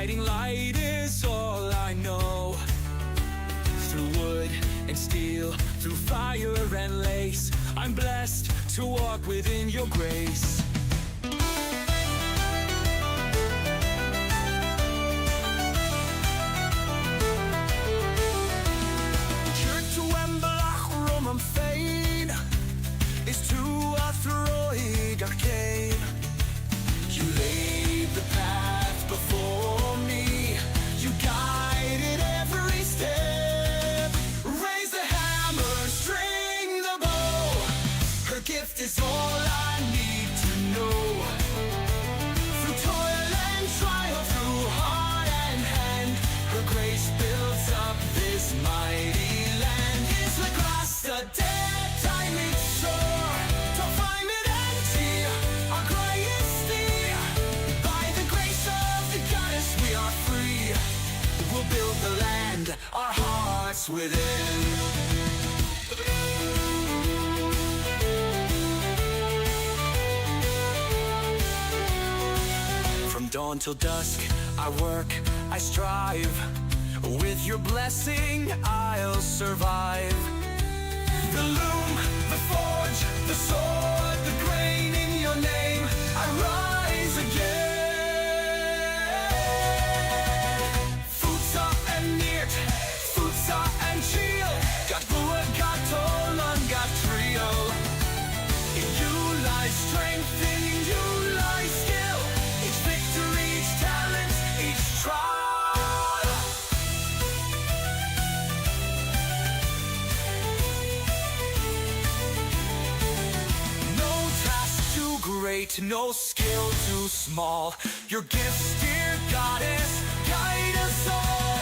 Guiding light is all I know. Through wood and steel, through fire and lace, I'm blessed to walk within your grace. Fein is to a throid arcane. You laid the path before me, you guided every step. Raise the hammer, string the bow, her gift is all I need to know. Through toil and trial, through heart and hand, her grace builds up this mighty land. Is the grass the dead time it's sore, to find it empty, our cry is near. By the grace of the goddess we are free. We'll build the land, our hearts within. From dawn till dusk, I work, I strive. With your blessing, I'll survive. The loom, the forge, the sword, the grain in your name, I rise again. Futsa and Nirt, Futsa and Shield, got Bua, got Tolan, got Trio. In you lies strength, in you lies skill, each victory, each talent, each trial. No skill too small. Your gifts, dear goddess, guide us all.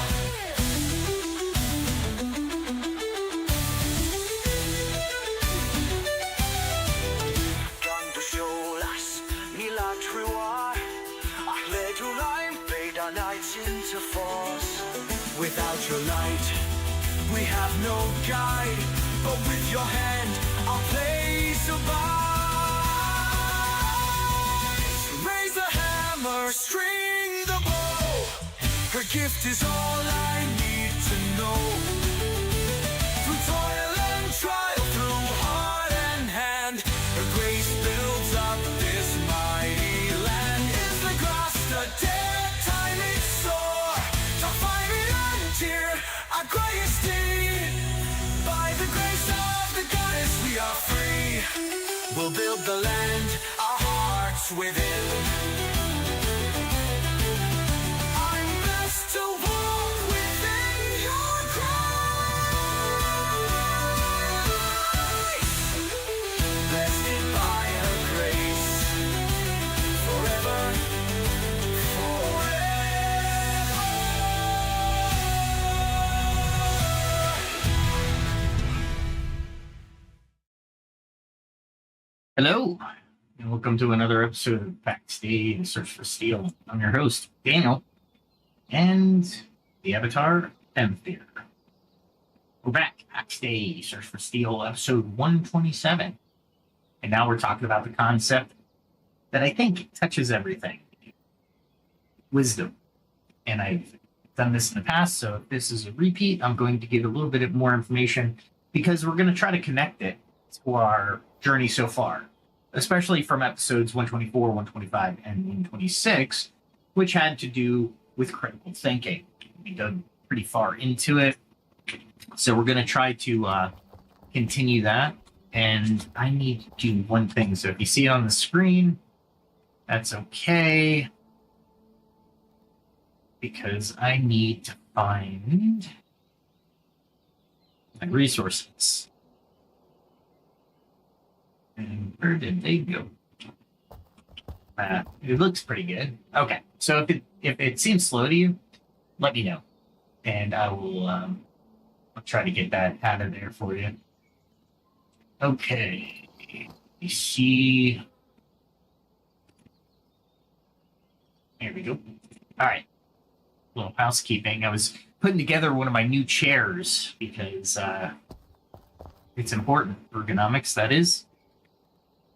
Dandusiolas, Nila Truar, Ahleduline, fade our nights into force. Without your light, we have no guide, but with your hand, our place abide. String the bow, her gift is all I need to know. Through toil and trial, through heart and hand, her grace builds up this mighty land. Is the grass the dead time it's sore, to find it until our greatest deed. By the grace of the goddess we are free. We'll build the land, our hearts within. To walk within your grace, blessed by her grace, forever, forever. Hello, and welcome to another episode of Pax Dei and Search for Steel. I'm your host, Daniel. And the avatar, Emphyr. We're back. Pax Dei, Search for Steel, episode 127. And now we're talking about the concept that I think touches everything. Wisdom. And I've done this in the past, so if this is a repeat, I'm going to give a little bit more information because we're going to try to connect it to our journey so far, especially from episodes 124, 125, and 126, which had to do with critical thinking. We dug pretty far into it. So we're going to try to continue that. And I need to do one thing. So if you see it on the screen, that's okay. Because I need to find my resources. And where did they go? It looks pretty good. Okay, so if it seems slow to you, let me know, and I will I'll try to get that out of there for you. Okay, you see, there we go. All right, little housekeeping. I was putting together one of my new chairs because it's important, ergonomics, that is.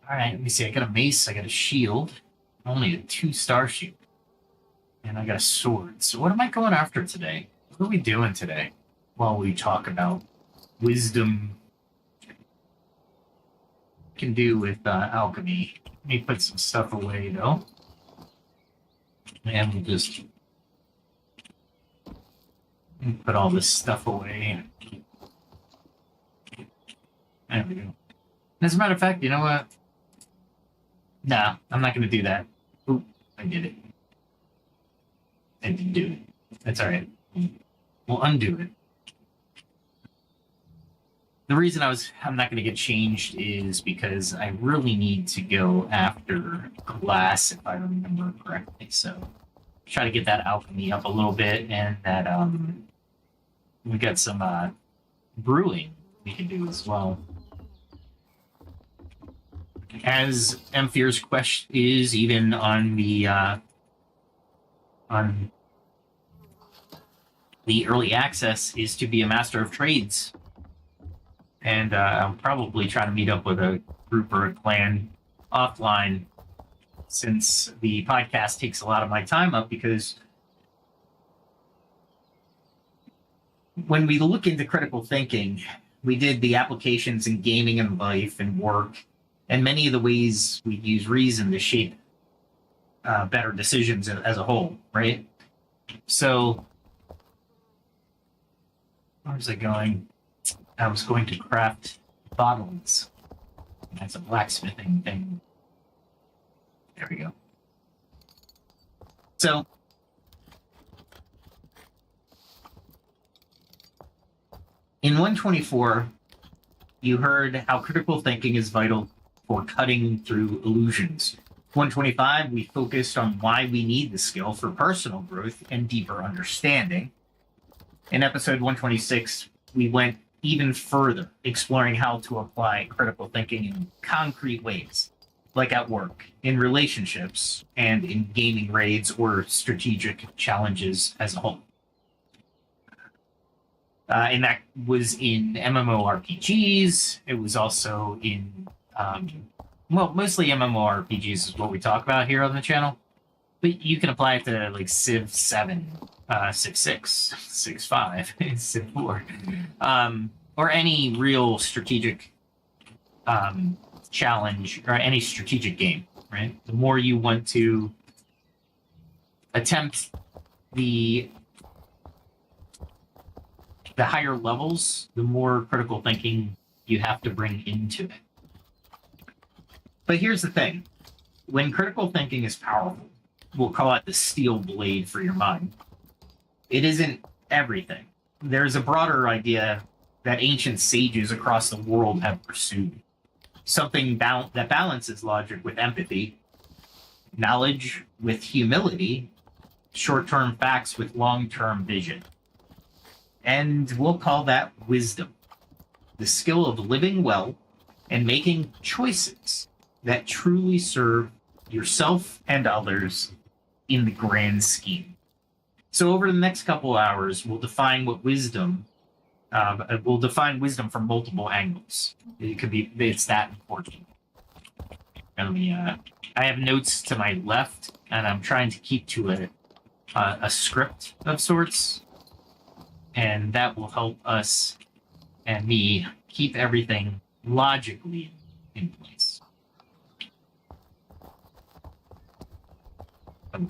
All right, let me see. I got a mace. I got a shield. Only a 2-star shield. And I got a sword. So what am I going after today? What are we doing today? While we talk about wisdom can do with alchemy. Let me put some stuff away though. And we'll just put all this stuff away. There we go. As a matter of fact, you know what? Nah, I'm not going to do that. Oop, I did it. I didn't do it. That's all right. We'll undo it. The reason I'm not going to get changed is because I really need to go after glass, if I remember correctly. So try to get that alchemy up a little bit, and that we got some brewing we can do as well. As Empfyr's quest is even on the early access, is to be a master of trades. And I'll probably try to meet up with a group or a clan offline, since the podcast takes a lot of my time up, because when we look into critical thinking, we did the applications in gaming and life and work, and many of the ways we use reason to shape better decisions as a whole, right? So, where was I going? I was going to craft bottles. That's a blacksmithing thing. There we go. So, in 124, you heard how critical thinking is vital for cutting through illusions. 125, we focused on why we need the skill for personal growth and deeper understanding. In episode 126, we went even further, exploring how to apply critical thinking in concrete ways, like at work, in relationships, and in gaming raids or strategic challenges as a whole. And that was in MMORPGs. It was also in, mostly MMORPGs is what we talk about here on the channel. But you can apply it to like Civ 7, Civ 6, Civ 5, Civ 4, or any real strategic challenge or any strategic game, right? The more you want to attempt the higher levels, the more critical thinking you have to bring into it. But here's the thing. When critical thinking is powerful, we'll call it the steel blade for your mind. It isn't everything. There's a broader idea that ancient sages across the world have pursued. Something that balances logic with empathy, knowledge with humility, short-term facts with long-term vision. And we'll call that wisdom. The skill of living well and making choices that truly serve yourself and others in the grand scheme. So over the next couple of hours, we'll define what wisdom. We'll define wisdom from multiple angles. It's that important. I have notes to my left, and I'm trying to keep to a script of sorts, and that will help us and me keep everything logically in place.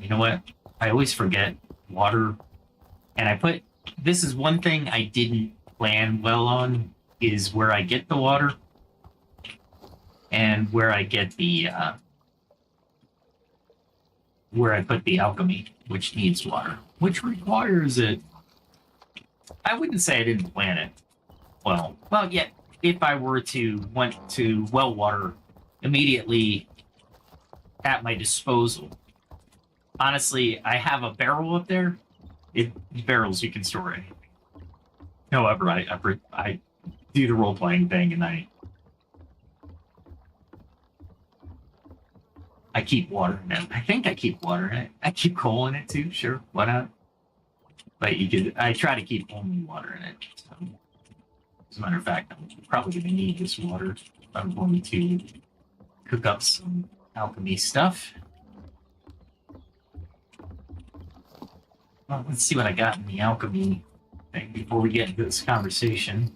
You know what? I always forget water, and this is one thing I didn't plan well on, is where I get the water and where I get the where I put the alchemy, which needs water, which requires it. I wouldn't say I didn't plan it well, yet if I were to want to well water immediately at my disposal. Honestly, I have a barrel up there. Barrels you can store anything. However, I do the role-playing thing, and I keep water in it. I think I keep water in it. I keep coal in it too. Sure, why not? But I try to keep only water in it. So, as a matter of fact, I'm probably going to need this water if I'm going to cook up some alchemy stuff. Well, let's see what I got in the alchemy thing before we get into this conversation.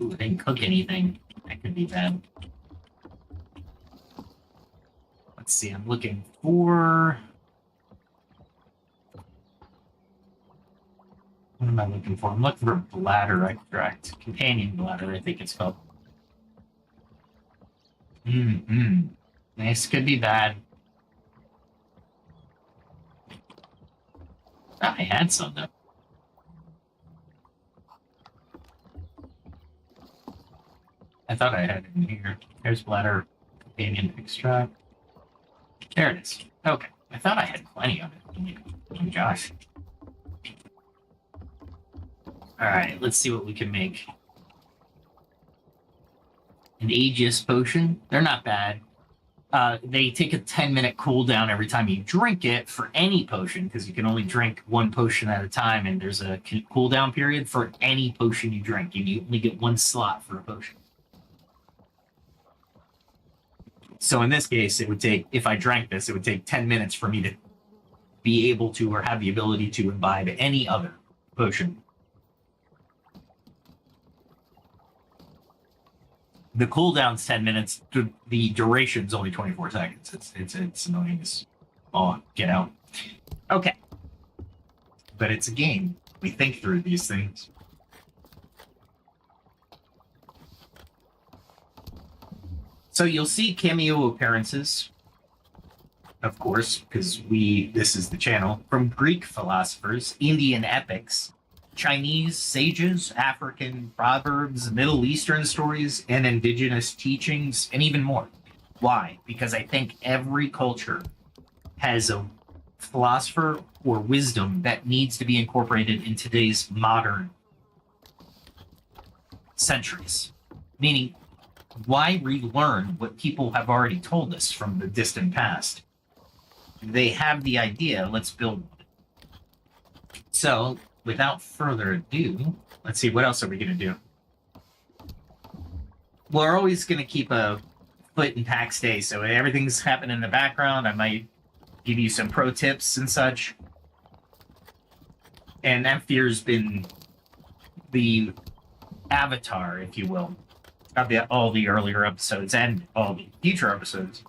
Ooh, I didn't cook anything. That could be bad. Let's see, I'm looking for... What am I looking for? I'm looking for bladder extract. Companion bladder, I think it's called. This could be bad. I had some, though. I thought I had it in here. There's bladder companion extract. There it is. Okay. I thought I had plenty of it. Oh my gosh. Alright, let's see what we can make. An Aegis potion. They're not bad. They take a 10-minute cooldown every time you drink it for any potion, because you can only drink one potion at a time, and there's a cooldown period for any potion you drink, and you only get one slot for a potion. So in this case, it would take, if I drank this, it would take 10 minutes for me to be able to, or have the ability to imbibe any other potion. The cooldown's 10 minutes. The duration's only 24 seconds. It's annoying as all get out. Okay. But it's a game. We think through these things. So you'll see cameo appearances, of course, because this is the channel, from Greek philosophers, Indian epics, Chinese sages, African proverbs, Middle Eastern stories, and indigenous teachings, and even more. Why? Because I think every culture has a philosopher or wisdom that needs to be incorporated in today's modern centuries. Meaning, why relearn what people have already told us from the distant past? They have the idea, let's build one. So, without further ado, let's see, what else are we going to do? We're always going to keep a foot in Pax Dei, so everything's happening in the background. I might give you some pro tips and such. And Empfyr's been the avatar, if you will, of all the earlier episodes and all the future episodes.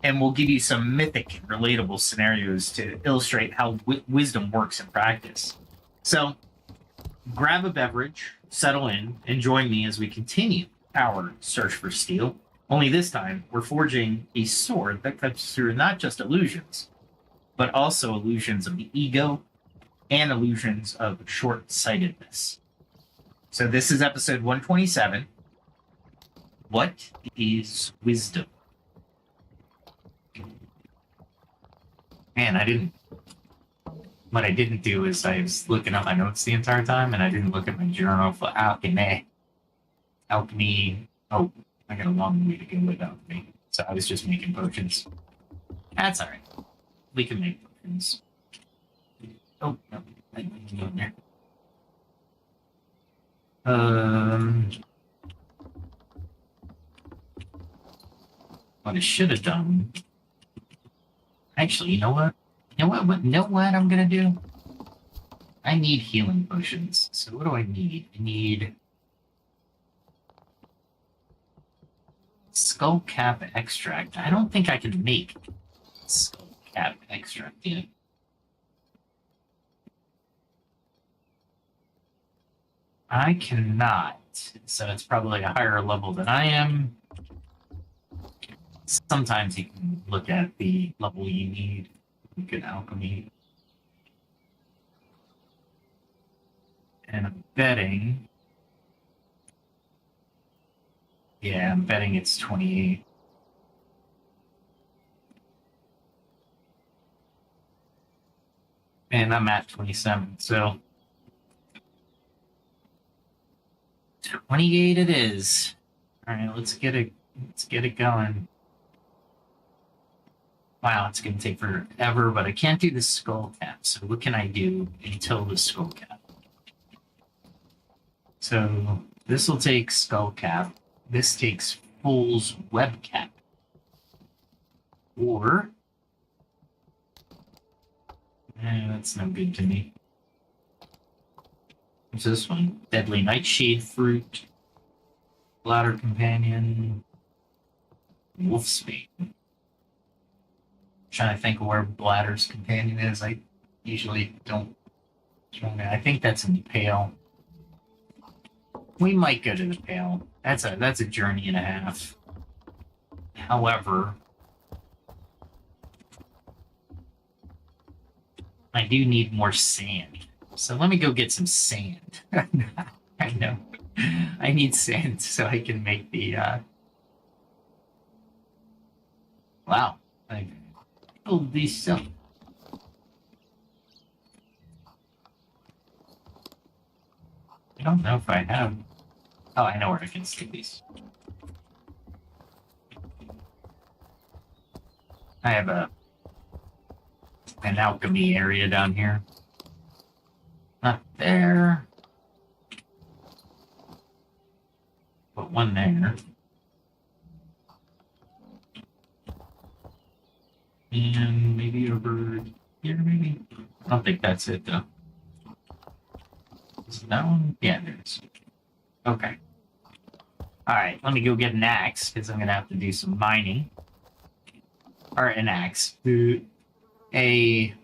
And we'll give you some mythic and relatable scenarios to illustrate how wisdom works in practice. So, grab a beverage, settle in, and join me as we continue our search for steel. Only this time, we're forging a sword that cuts through not just illusions, but also illusions of the ego and illusions of short-sightedness. So this is episode 127. What is wisdom? Man, what I didn't do is I was looking up my notes the entire time, and I didn't look at my journal for alchemy. Oh, I got a long way to go with alchemy. So I was just making potions. That's alright. We can make potions. Oh, no. I need to go in there. What I should have done. Actually, you know what? You know what I'm gonna do? I need healing potions. So what do I need? I need skull cap extract. I don't think I can make skull cap extract yet. I cannot. So it's probably a higher level than I am. Sometimes you can look at the level you need. Look at alchemy. And I'm betting. Yeah, I'm betting it's 28. And I'm at 27, so 28 it is. All right, let's get it going. Wow, it's going to take forever, but I can't do the skull cap. So what can I do until the skull cap? So this will take skull cap. This takes Fool's web cap. Or That's no good to me. What's this one? Deadly Nightshade Fruit. Bladder Companion. Wolfsbane. Trying to think of where Bladder's Companion is. I usually don't. I think that's in the Pale. We might go to the Pale. That's a journey and a half. However, I do need more sand. So let me go get some sand. I know. I need sand so I can make the wow. I build these up. I don't know if I have. Oh, I know where I can stick these. I have an alchemy area down here. Not there. But one there. And maybe over here, maybe? I don't think that's it, though. Is it that one? Yeah, there it is. Okay. Alright, let me go get an axe, because I'm going to have to do some mining. Or an axe. A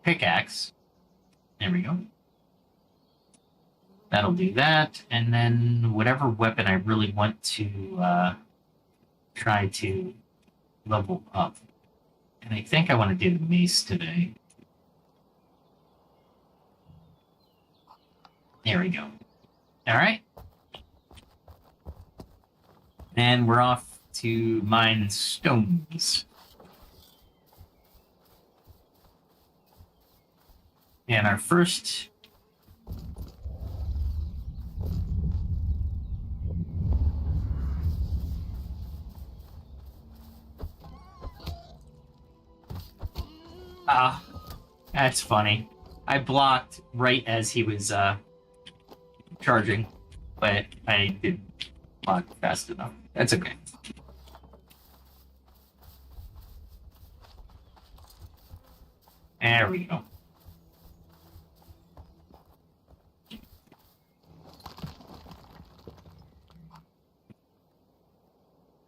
pickaxe. There we go. That'll do that. And then whatever weapon I really want to try to level up. And I think I want to do the mace today. There we go. Alright. And we're off to mine stones. And our first that's funny. I blocked right as he was charging, but I didn't block fast enough. That's okay. There we go.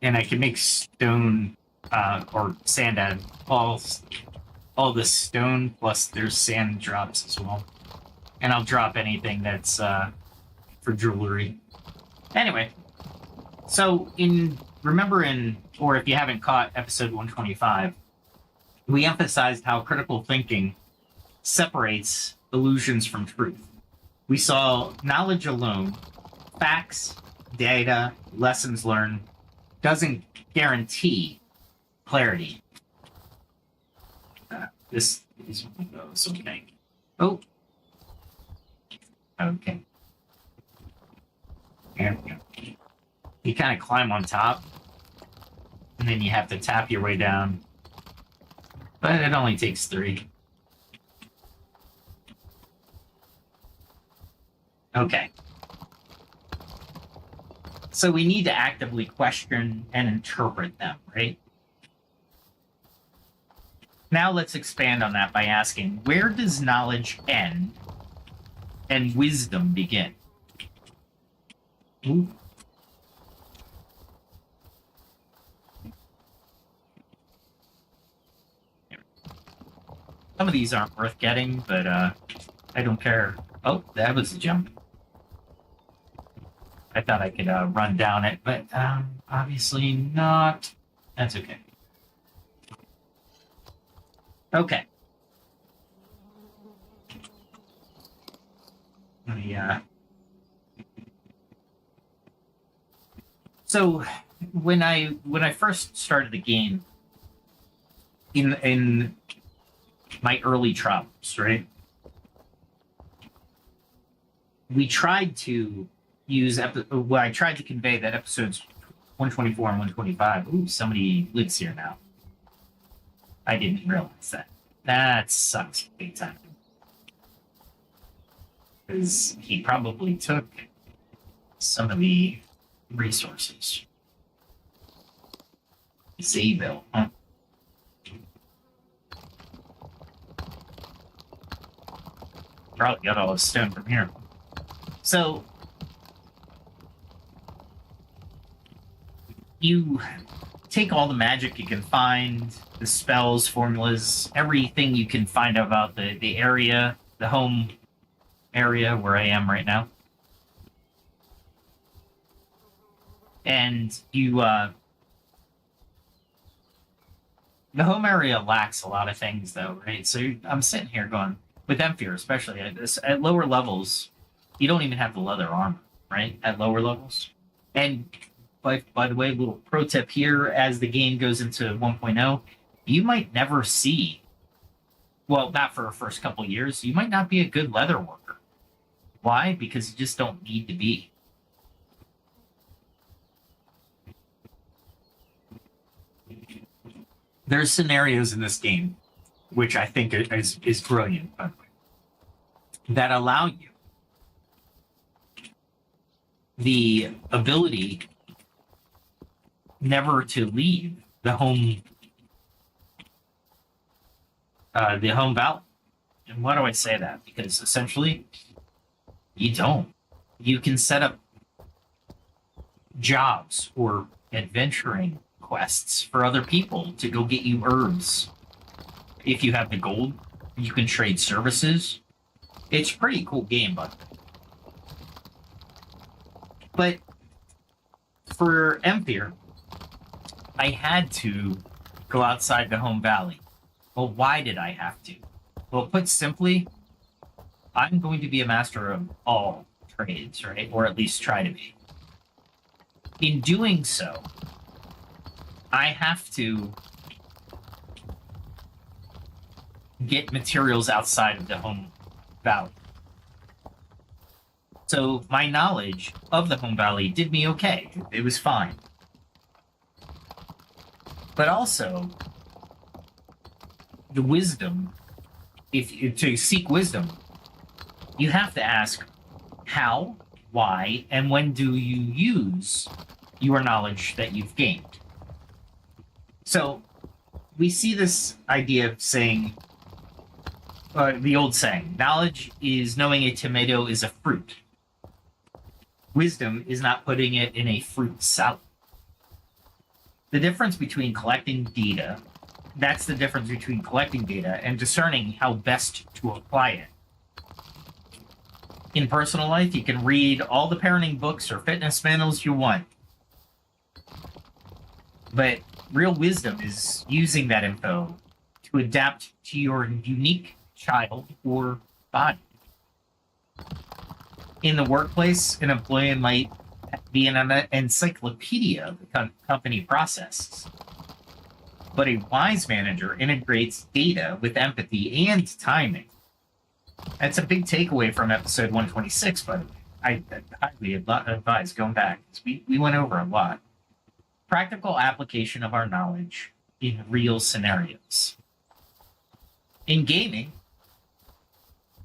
And I can make stone or sand out of all the stone, plus there's sand drops as well. And I'll drop anything that's for jewelry. Anyway, so or if you haven't caught episode 125, we emphasized how critical thinking separates illusions from truth. We saw knowledge alone, facts, data, lessons learned, doesn't guarantee clarity. This is one of those, okay. Oh. Okay. There we go. You kind of climb on top, and then you have to tap your way down. But it only takes 3. Okay. So we need to actively question and interpret them, right? Now let's expand on that by asking, where does knowledge end and wisdom begin? Ooh. Some of these aren't worth getting, but I don't care. Oh, that was a jump. I thought I could run down it, but obviously not. That's okay. Okay. So when I first started the game in my early travels, right? We tried to I tried to convey that episodes 124 and 125. Ooh, somebody lives here now. I didn't realize that. That sucks big time. Because he probably took some of the resources. Zayville, huh? probably got all the stone from here. So you take all the magic you can find, the spells, formulas, everything you can find about the area, the home area where I am right now. And you, the home area lacks a lot of things, though, right? So I'm sitting here going, with Emphyr especially, at lower levels, you don't even have the leather armor, right? At lower levels. And by the way, little pro tip here, as the game goes into 1.0, you might never see, well, not for the first couple of years, you might not be a good leather worker. Why? Because you just don't need to be. There's scenarios in this game, which I think is brilliant, by the way, that allow you the ability never to leave the home valley. And why do I say that? Because essentially, you don't. You can set up jobs or adventuring quests for other people to go get you herbs. If you have the gold, you can trade services. It's a pretty cool game, but for Emphyr, I had to go outside the home valley. Well, why did I have to? Well, put simply, I'm going to be a master of all trades, right? Or at least try to be. In doing so, I have to get materials outside of the home valley. So my knowledge of the home valley did me okay. It was fine. But also, the wisdom, to seek wisdom, you have to ask how, why, and when do you use your knowledge that you've gained. So we see this idea of saying, the old saying, knowledge is knowing a tomato is a fruit. Wisdom is not putting it in a fruit salad. The difference between collecting data, that's the difference between collecting data and discerning how best to apply it. In personal life, you can read all the parenting books or fitness manuals you want. But real wisdom is using that info to adapt to your unique child or body. In the workplace, an employee might be an encyclopedia of the company processes. But a wise manager integrates data with empathy and timing. That's a big takeaway from episode 126, by the way. I highly advise going back. We went over a lot. Practical application of our knowledge in real scenarios. In gaming,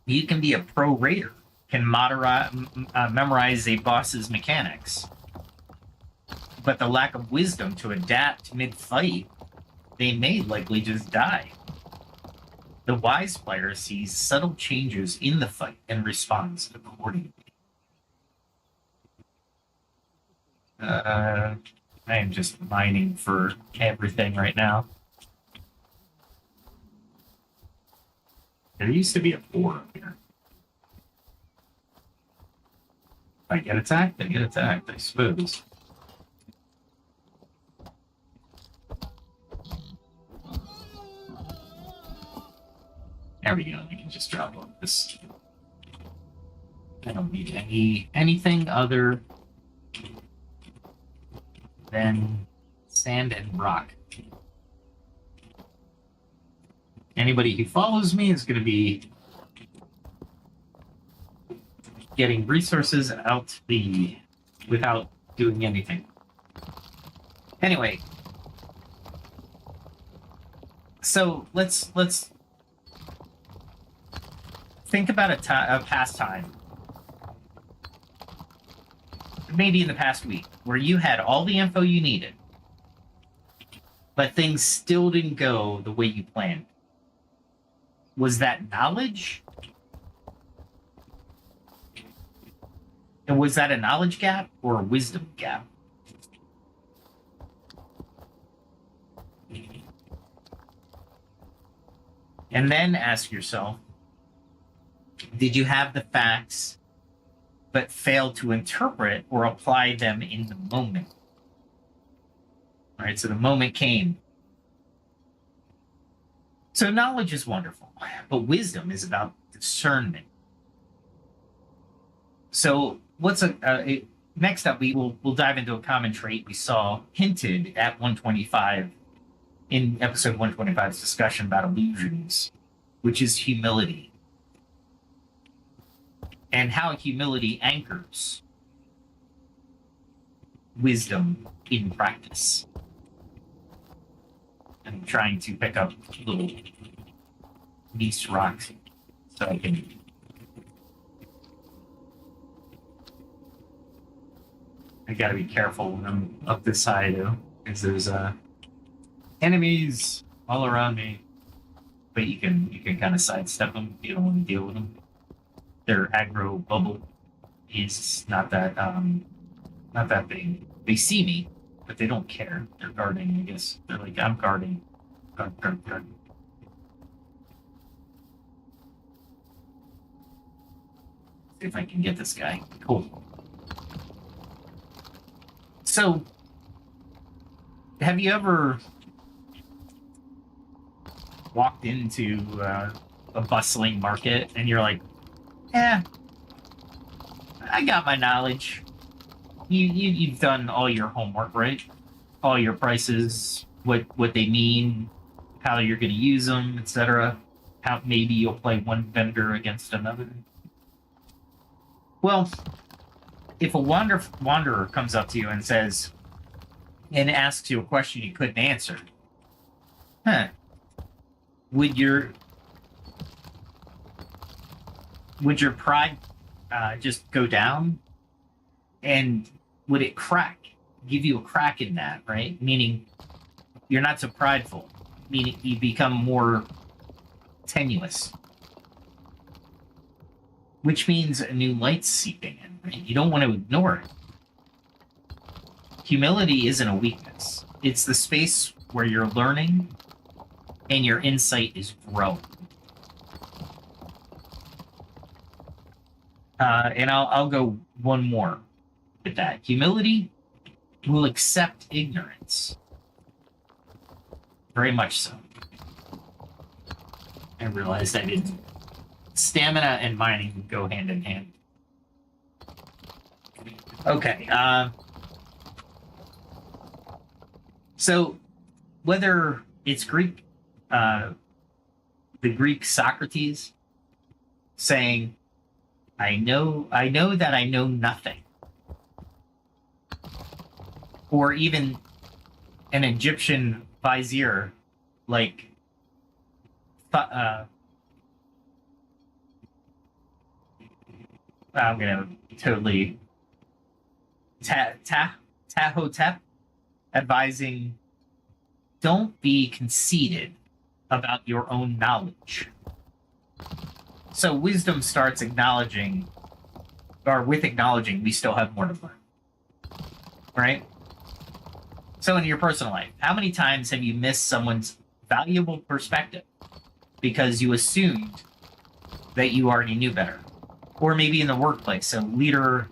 you can be a pro raider, can memorize a boss's mechanics. But the lack of wisdom to adapt mid-fight, they may likely just die. The wise player sees subtle changes in the fight and responds accordingly. I am just mining for everything right now. There used to be a 4 up here. If I get attacked, I get attacked, I suppose. There we go. I can just drop on this. I don't need anything other than sand and rock. Anybody who follows me is going to be getting resources out without doing anything. Anyway, so let's think about a past time, maybe in the past week, where you had all the info you needed, but things still didn't go the way you planned. Was that knowledge? And was that a knowledge gap or a wisdom gap? And then ask yourself, did you have the facts but fail to interpret or apply them in the moment? All right, so the moment came. So knowledge is wonderful, but wisdom is about discernment. So next up? We'll dive into a common trait we saw hinted at 125 in episode 125's discussion about illusions, which is humility, and how humility anchors wisdom in practice. I'm trying to pick up little gneiss rocks so I can. I gotta be careful when I'm up this side, though, because there's enemies all around me. But you can kind of sidestep them if you don't want to deal with them. Their aggro bubble is not that big. They see me, but they don't care. They're guarding, I guess. They're like, I'm guarding. Guard. See if I can get this guy. Cool. So, have you ever walked into a bustling market and you're like, I got my knowledge. You've done all your homework, right? All your prices, what they mean, how you're going to use them, etc. How maybe you'll play one vendor against another. Well, if a wanderer comes up to you and says, and asks you a question you couldn't answer, would your pride just go down, and would it crack? Give you a crack in that, right? Meaning you're not so prideful. Meaning you become more tenuous, which means a new light's seeping in. Right? You don't want to ignore it. Humility isn't a weakness. It's the space where you're learning and your insight is growing. And I'll go one more with that. Humility will accept ignorance. Very much so. I realized I didn't. Stamina and mining go hand in hand. Okay. So, whether it's Greek, the Greek Socrates saying, I know that I know nothing. Or even an Egyptian vizier like I'm gonna totally Tahotep advising, don't be conceited about your own knowledge. So wisdom starts acknowledging, or with acknowledging, we still have more to learn. Right? So in your personal life, how many times have you missed someone's valuable perspective because you assumed that you already knew better? Or maybe in the workplace, a leader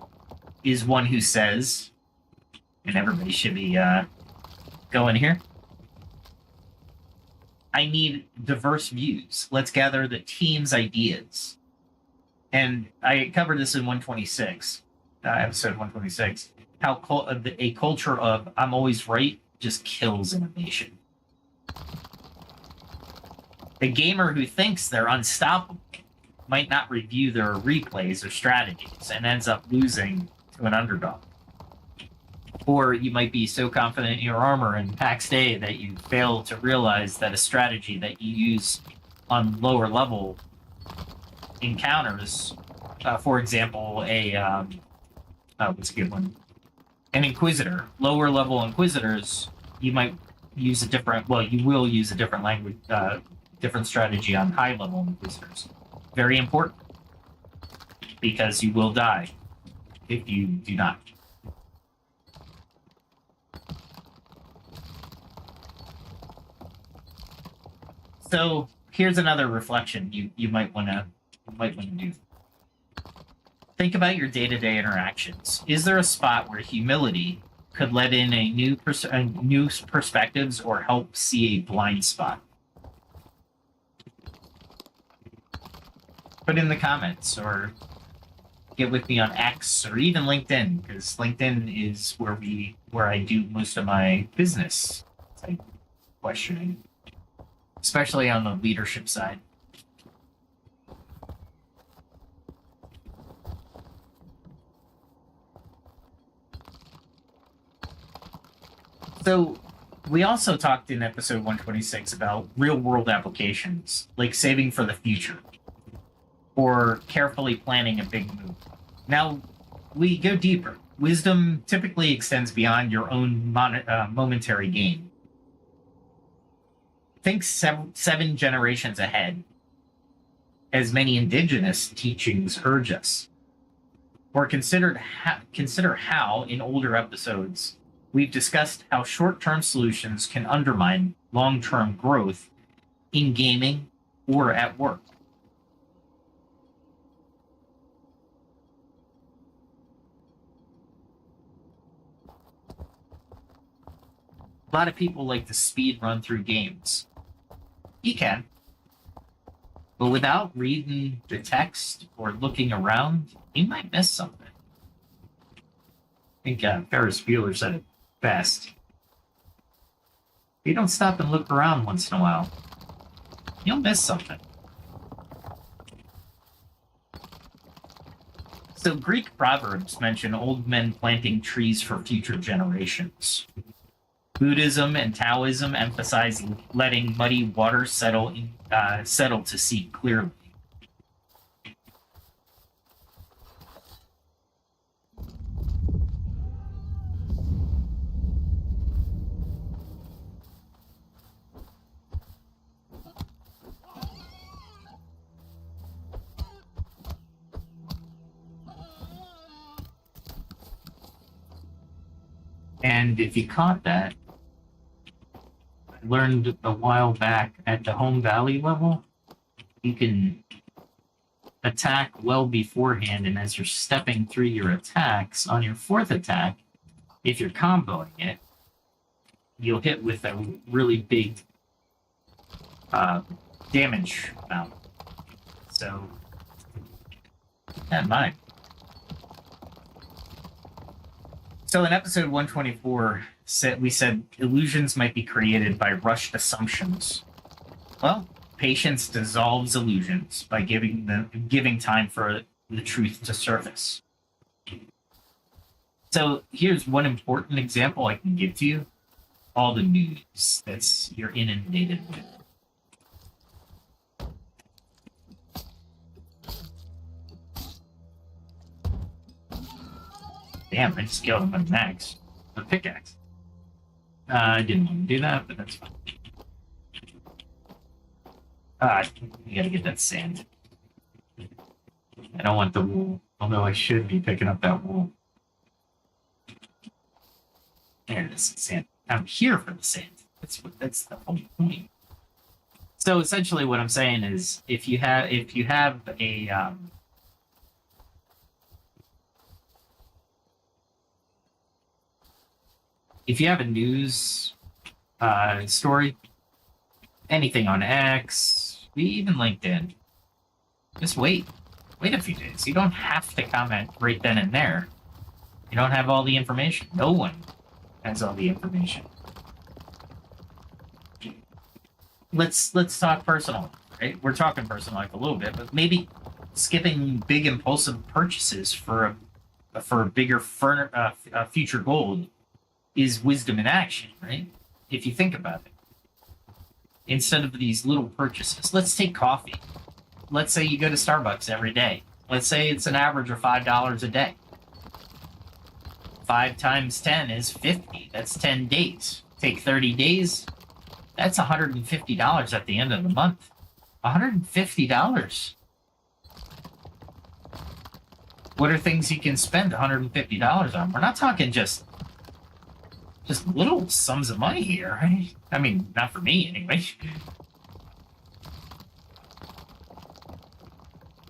is one who says, and everybody should be going here, I need diverse views. Let's gather the team's ideas. And I covered this in 126, episode 126, how a culture of I'm always right just kills innovation. A gamer who thinks they're unstoppable might not review their replays or strategies and ends up losing to an underdog. Or you might be so confident in your armor in Pax Dei that you fail to realize that a strategy that you use on lower level encounters, for example, what's a good one? An Inquisitor. Lower level Inquisitors, you might use a different, you will use a different language, different strategy on high level Inquisitors. Very important, because you will die. if you do not. So here's another reflection you might want to do. Think about your day-to-day interactions. Is there a spot where humility could let in a new perspectives or help see a blind spot? Put in the comments or get with me on X or even LinkedIn, because LinkedIn is where I do most of my business type questioning, especially on the leadership side. So we also talked in episode 126 about real-world applications, like saving for the future or carefully planning a big move. Now, we go deeper. Wisdom typically extends beyond your own momentary gain. Think seven generations ahead, as many indigenous teachings urge us. Or consider how, in older episodes, we've discussed how short-term solutions can undermine long-term growth in gaming or at work. A lot of people like to speed run through games. You can. But without reading the text or looking around, you might miss something. I think Ferris Bueller said it best. If you don't stop and look around once in a while, you'll miss something. So Greek proverbs mention old men planting trees for future generations. Buddhism and Taoism emphasize letting muddy water settle to see clearly. And if you caught that, I learned a while back at the home valley level, you can attack well beforehand, and as you're stepping through your attacks, on your fourth attack, if you're comboing it, you'll hit with a really big damage amount. So, keep that in mind. So in episode 124, we said illusions might be created by rushed assumptions. Well, patience dissolves illusions by giving time for the truth to surface. So here's one important example I can give to you. All the news you're inundated with. Damn, I just killed him with an axe. A pickaxe. I didn't want to do that, but that's fine. You gotta get that sand. I don't want the wool, although I should be picking up that wool. There it is, sand. I'm here for the sand. That's the whole point. So essentially what I'm saying is if you have a if you have a news story, anything on X, even LinkedIn, just wait a few days. You don't have to comment right then and there. You don't have all the information. No one has all the information. Let's talk personal, right? We're talking personal life a little bit, but maybe skipping big impulsive purchases for a bigger future goal is wisdom in action, right? If you think about it. Instead of these little purchases, let's take coffee. Let's say you go to Starbucks every day. Let's say it's an average of $5 a day. 5 times 10 is 50. That's 10 days. Take 30 days. That's $150 at the end of the month. $150. What are things you can spend $150 on? We're not talking just little sums of money here, right? I mean, not for me anyway.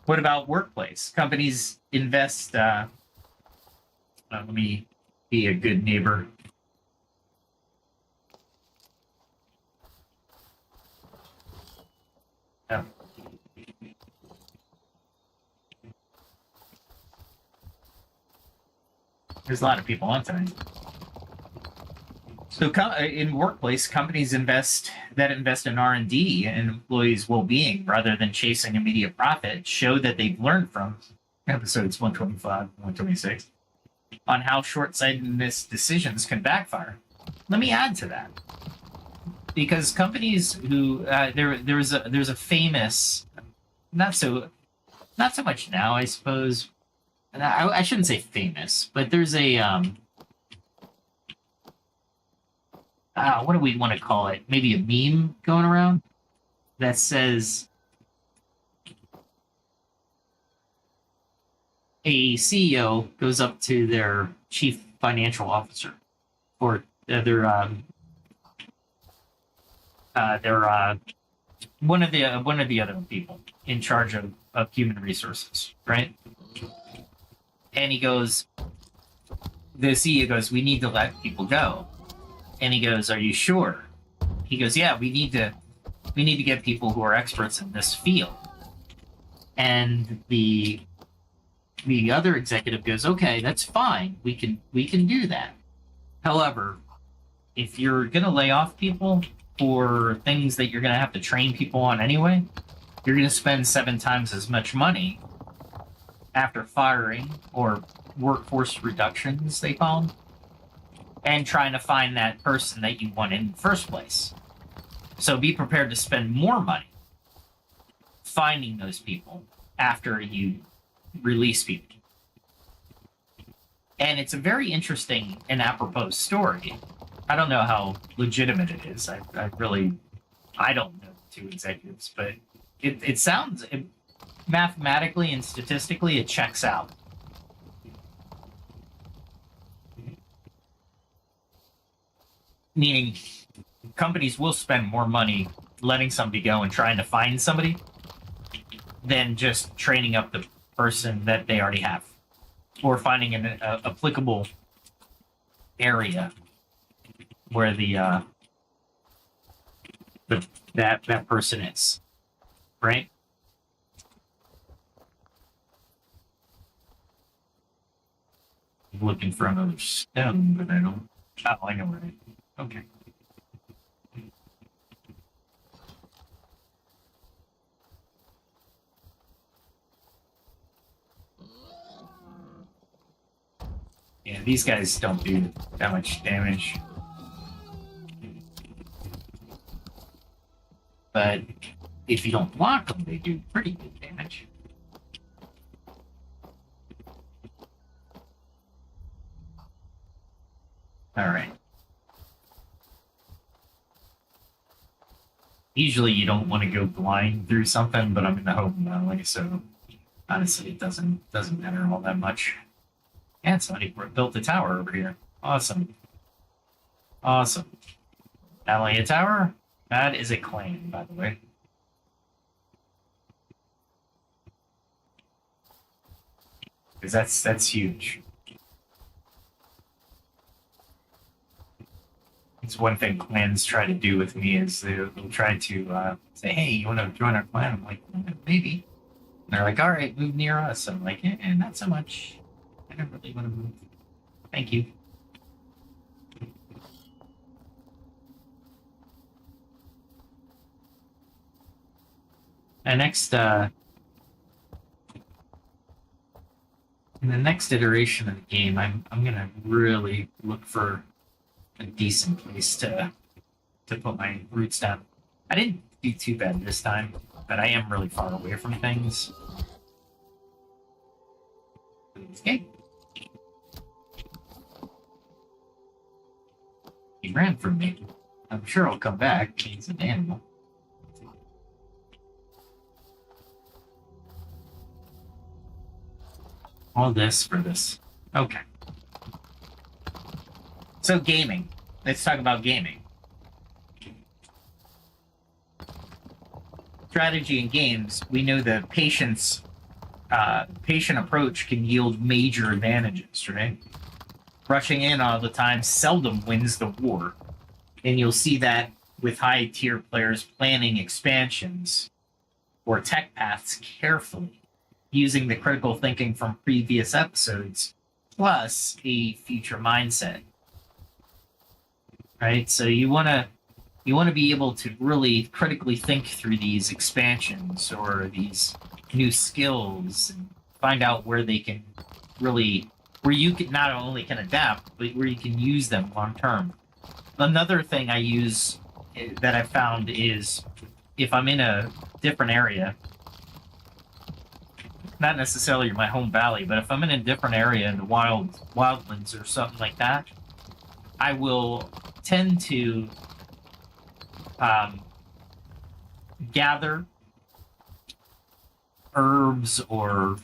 What about workplace? Companies invest. Let me be a good neighbor. Oh. There's a lot of people on tonight. So in workplace, companies invest in R&D and employees' well-being rather than chasing immediate profit show that they've learned from episodes 125, 126 on how short-sightedness decisions can backfire. Let me add to that. Because companies who there's a famous, not so much now, I suppose. And I shouldn't say famous, but there's a what do we want to call it? Maybe a meme going around that says a CEO goes up to their chief financial officer or their one of the other people in charge of human resources, right? And he goes, the CEO goes, "We need to let people go." And he goes, "Are you sure?" He goes, "Yeah, we need to get people who are experts in this field." And the other executive goes, "Okay, that's fine. We can do that. However, if you're going to lay off people for things that you're going to have to train people on anyway, you're going to spend 7 times as much money after firing or workforce reductions, they call them, and trying to find that person that you want in the first place. So be prepared to spend more money finding those people after you release people." And it's a very interesting and apropos story. I don't know how legitimate it is. I don't know the 2 executives, but it sounds mathematically and statistically it checks out. Meaning companies will spend more money letting somebody go and trying to find somebody than just training up the person that they already have or finding an applicable area where that person is, right? I'm looking for another stone, but I don't. Oh, I know where it is. Okay. Yeah, these guys don't do that much damage. But if you don't block them, they do pretty good damage. Alright. Usually you don't want to go blind through something, but I'm in the hope now, so honestly it doesn't matter all that much. And somebody built a tower over here. Awesome. Awesome. Not only a tower, that is a claim, by the way. Because that's huge. It's one thing clans try to do with me is they'll try to say, "Hey, you want to join our clan?" I'm like, "Maybe." And they're like, "All right, move near us." I'm like, not so much. I don't really want to move. Thank you. And next, in the next iteration of the game, I'm gonna really look for a decent place to put my roots down. I didn't do too bad this time, but I am really far away from things. Okay. He ran from me. I'm sure he'll come back. He's an animal. All this for this. Okay. So gaming. Let's talk about gaming. Strategy in games, we know the patient approach can yield major advantages, right? Rushing in all the time seldom wins the war. And you'll see that with high-tier players planning expansions or tech paths carefully, using the critical thinking from previous episodes, plus a future mindset. Right? So you want to be able to really critically think through these expansions or these new skills and find out where they can really, where you can not only can adapt, but where you can use them long term. Another thing I use that I found is if I'm in a different area, not necessarily my home valley, but if I'm in a different area in the wildlands or something like that, I will tend to gather herbs or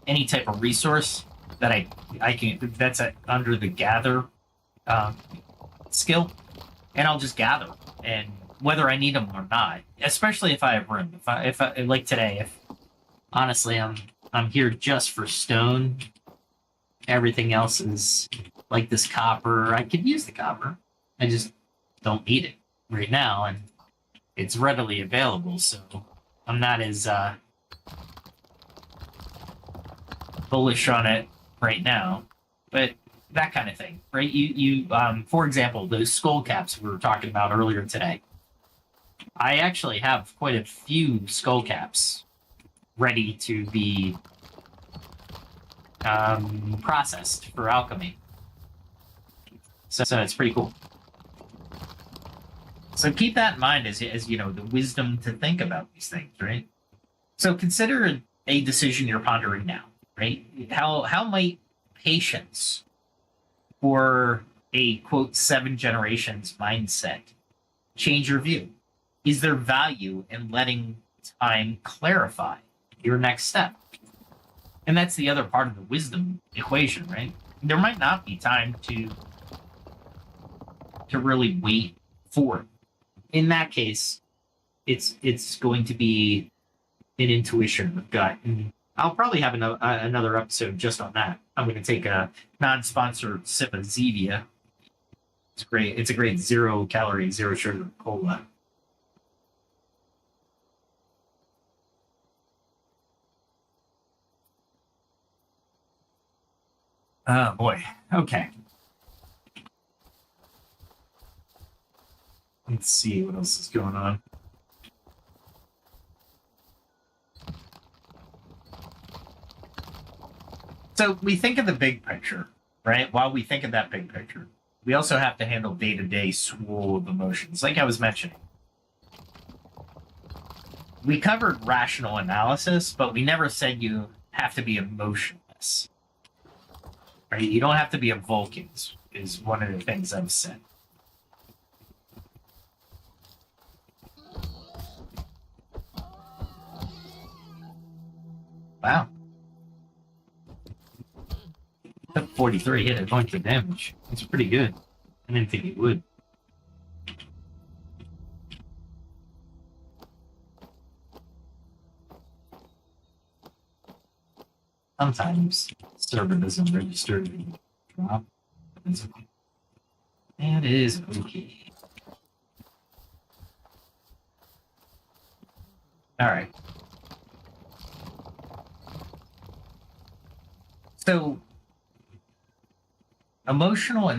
any type of resource that I can that's under the gather skill, and I'll just gather, and whether I need them or not, especially if I have room. If I like today, if honestly I'm here just for stone, everything else is like this copper. I could use the copper. I just don't need it right now, and it's readily available, so I'm not as bullish on it right now. But that kind of thing, right? You for example, those skull caps we were talking about earlier today. I actually have quite a few skull caps ready to be processed for alchemy. So it's pretty cool. So keep that in mind as you know, the wisdom to think about these things, right? So consider a decision you're pondering now, right? How might patience or a quote 7 generations mindset change your view? Is there value in letting time clarify your next step? And that's the other part of the wisdom equation, right? There might not be time to really wait for it. In that case, it's going to be an intuition of gut. And I'll probably have another episode just on that. I'm going to take a non-sponsored sip of Zevia. It's great. It's a great 0-calorie, 0-sugar cola. Oh boy. Okay. Let's see what else is going on. So we think of the big picture, right? While we think of that big picture, we also have to handle day-to-day swirl of emotions, like I was mentioning. We covered rational analysis, but we never said you have to be emotionless. Right? You don't have to be a Vulcan, is one of the things I've said. Wow. 43 hit a bunch of damage. It's pretty good. I didn't think it would. Sometimes server doesn't register the drop. That is okay. All right. So emotional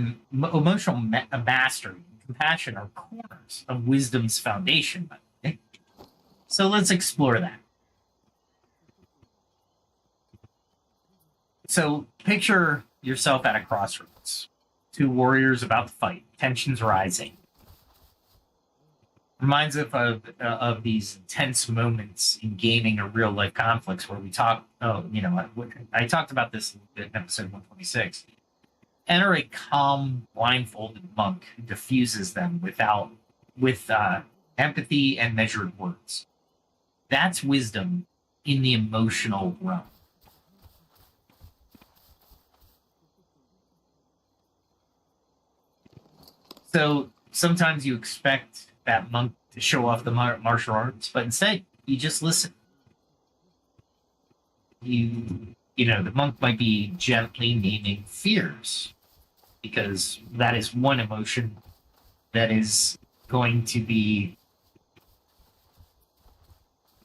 mastery and compassion are corners of wisdom's foundation. Okay? So let's explore that. So picture yourself at a crossroads. 2 warriors about to fight. Tensions rising. Reminds of these intense moments in gaming or real life conflicts where we talk. Oh, you know, I talked about this in episode 126. Enter a calm, blindfolded monk who diffuses them with empathy and measured words. That's wisdom in the emotional realm. So sometimes you expect that monk to show off the martial arts, but instead you just listen. The monk might be gently naming fears, because that is one emotion that is going to be,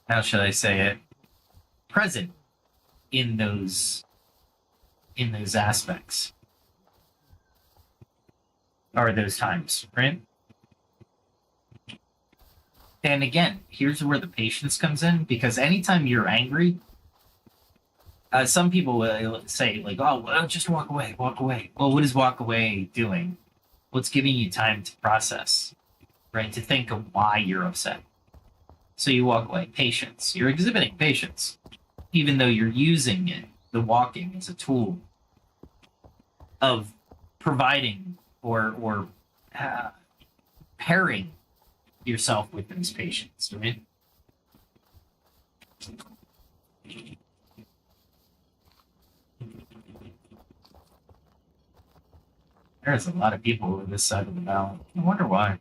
how should I say it, present in those aspects, or those times, right? And again, here's where the patience comes in, because anytime you're angry, some people will say, like, oh, well, just walk away, walk away. Well, what is walk away doing? Well, it's giving you time to process, right? To think of why you're upset. So you walk away. Patience. You're exhibiting patience, even though you're using it, the walking, as a tool of providing or pairing yourself with this patience, right? There's a lot of people on this side of the valley. I wonder why.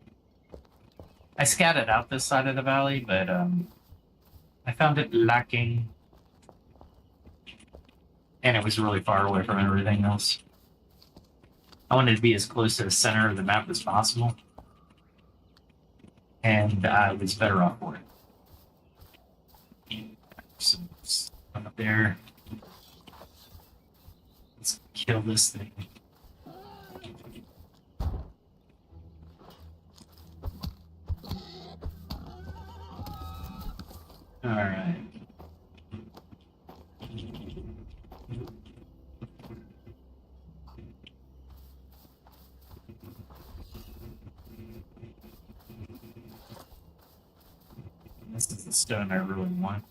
I scattered out this side of the valley, but I found it lacking. And it was really far away from everything else. I wanted to be as close to the center of the map as possible. And I was better off for it. Some stuff up there. Let's kill this thing. All right. This is the stone I really want.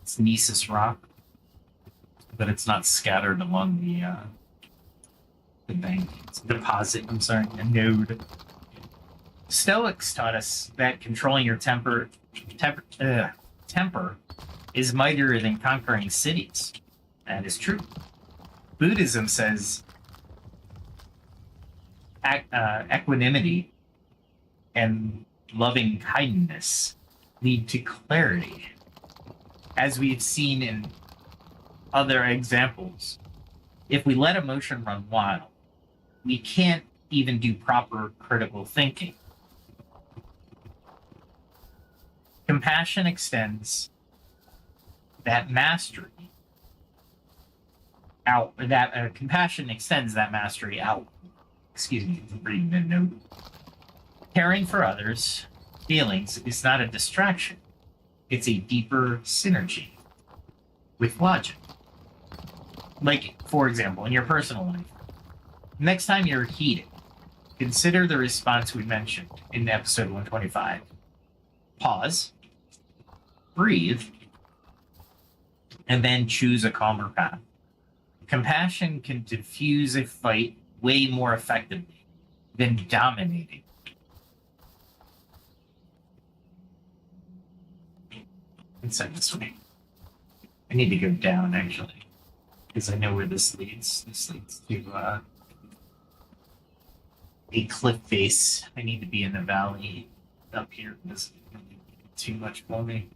It's Nisus rock, but it's not scattered along the bank. It's a deposit. I'm sorry, a node. Stoics taught us that controlling your temper is mightier than conquering cities. That is true. Buddhism says equanimity and loving kindness lead to clarity. As we've seen in other examples, if we let emotion run wild, we can't even do proper critical thinking. Compassion extends that mastery out. Compassion extends that mastery out. Excuse me, I'm reading the note. Caring for others' feelings is not a distraction. It's a deeper synergy with logic. Like, for example, in your personal life, next time you're heated, consider the response we mentioned in episode 125. Pause, breathe, and then choose a calmer path. Compassion can diffuse a fight way more effectively than dominating. Let's send this way. I need to go down, actually, because I know where this leads. This leads to a cliff face. I need to be in the valley up here. This is too much for me.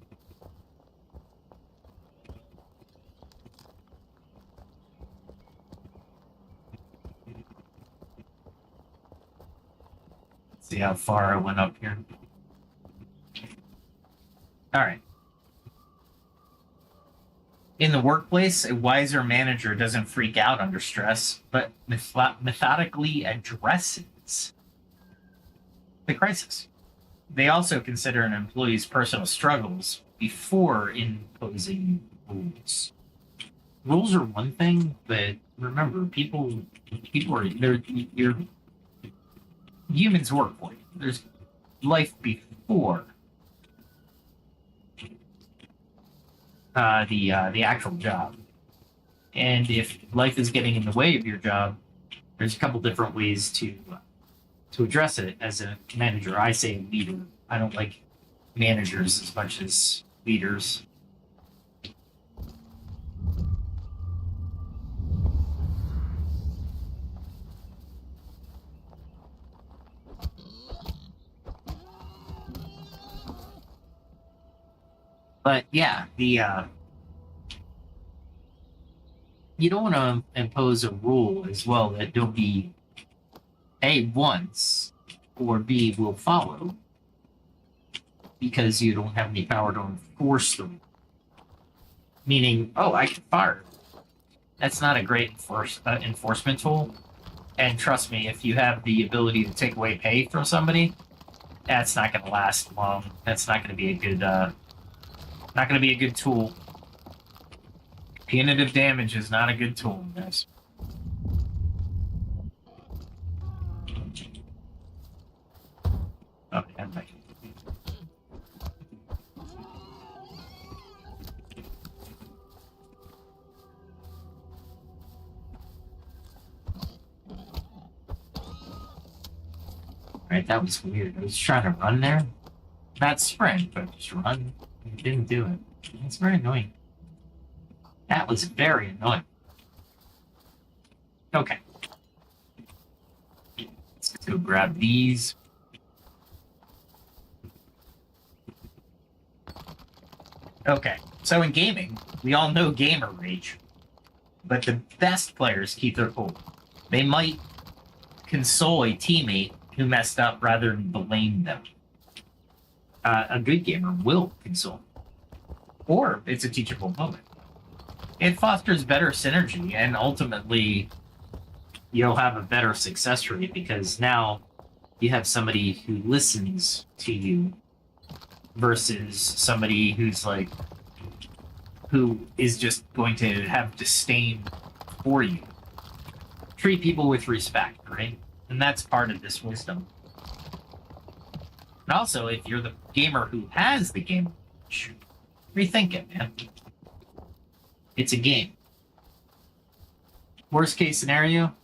Let's see how far I went up here. All right. In the workplace, a wiser manager doesn't freak out under stress, but methodically addresses the crisis. They also consider an employee's personal struggles before imposing rules. Rules are one thing, but remember, people are humans work for you. There's life before the actual job. And if life is getting in the way of your job, there's a couple different ways to address it as a manager. I say leader. I don't like managers as much as leaders. But yeah, you don't want to impose a rule as well that don't be A, once, or B, will follow, because you don't have any power to enforce them. Meaning, oh, I can fire. That's not a great enforcement tool. And trust me, if you have the ability to take away pay from somebody, that's not going to last long. That's not going to be a good, not going to be a good tool. Punitive damage is not a good tool, guys. Okay, I'm back. Right, that was weird. I was trying to run there. Not sprint, but just run. It didn't do it. It's very annoying. That was very annoying. Okay. Let's go grab these. Okay, so in gaming, we all know gamer rage. But the best players keep their cool. They might console a teammate who messed up rather than blame them. A good gamer will console. Or it's a teachable moment. It fosters better synergy, and ultimately, you'll have a better success rate because now you have somebody who listens to you versus somebody who's like, who is just going to have disdain for you. Treat people with respect, right? And that's part of this wisdom. And also, if you're the gamer who has the game, rethink it, man. It's a game. Worst case scenario,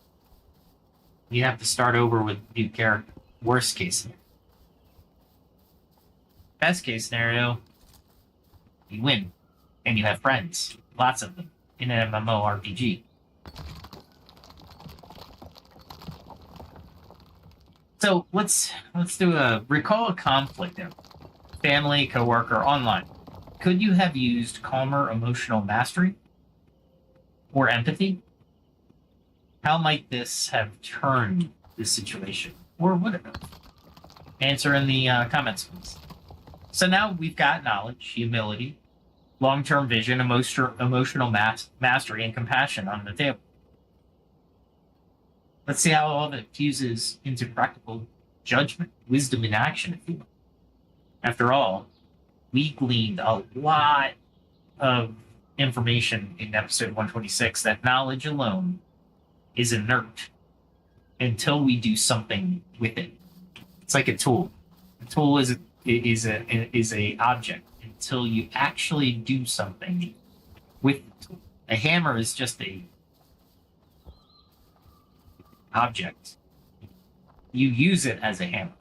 you have to start over with new character. Worst case scenario. Best case scenario, you win. And you have friends. Lots of them. In an MMORPG. So let's recall a conflict there. Family, coworker, online. Could you have used calmer emotional mastery? Or empathy? How might this have turned this situation? Or would it have? Answer in the comments, please. So now we've got knowledge, humility, long-term vision, emotional mastery, and compassion on the table. Let's see how all of it fuses into practical judgment, wisdom in action, if you will. After all, we gleaned a lot of information in episode 126 that knowledge alone is inert until we do something with it. It's like a tool. A tool is a object until you actually do something with the tool. A hammer is just a object. You use it as a hammer.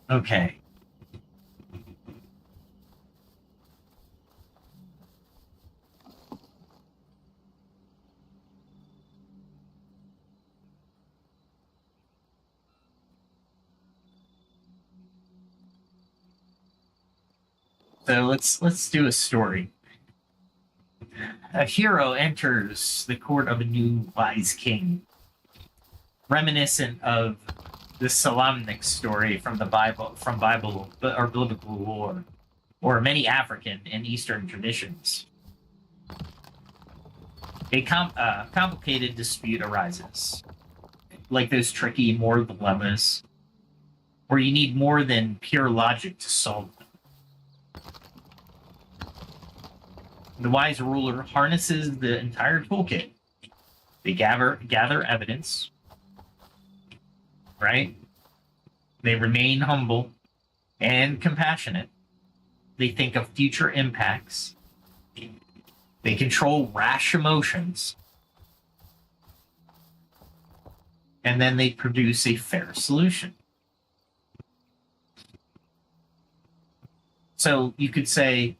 Okay. So let's do a story. A hero enters the court of a new wise king, reminiscent of the Salamnik story from the Bible, or biblical lore, or many African and Eastern traditions. A complicated dispute arises, like those tricky moral dilemmas, where you need more than pure logic to solve them. The wise ruler harnesses the entire toolkit. They gather evidence, right? They remain humble and compassionate. They think of future impacts. They control rash emotions. And then they produce a fair solution. So you could say,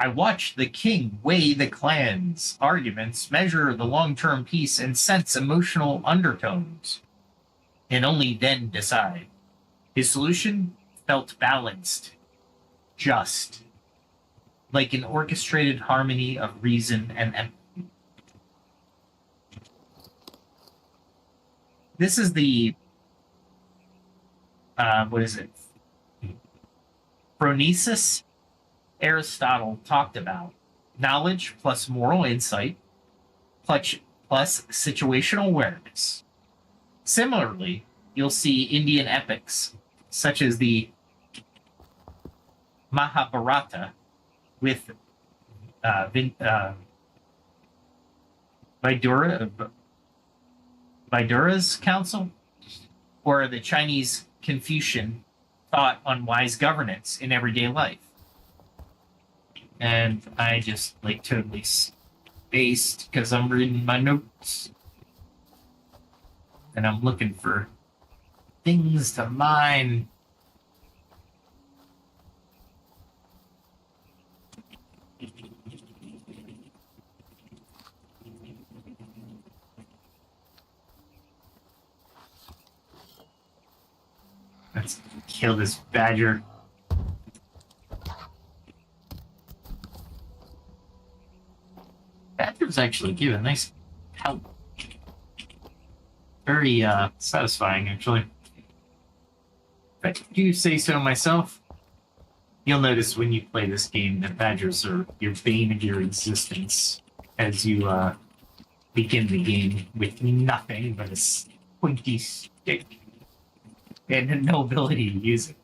I watched the king weigh the clan's arguments, measure the long-term peace, and sense emotional undertones, and only then decide. His solution? felt balanced, just, like an orchestrated harmony of reason and empathy. This is the, what is it? Phronesis Aristotle talked about. Knowledge plus moral insight plus situational awareness. Similarly, you'll see Indian epics such as the Mahabharata with Vidura's counsel, or the Chinese Confucian thought on wise governance in everyday life. And I just like totally spaced because I'm reading my notes and I'm looking for things to mine. Let's kill this badger. Badgers actually give a nice pelt. Very satisfying, actually. If I do say so myself, you'll notice when you play this game that badgers are your bane of your existence as you begin the game with nothing but a pointy stick and no ability to use it.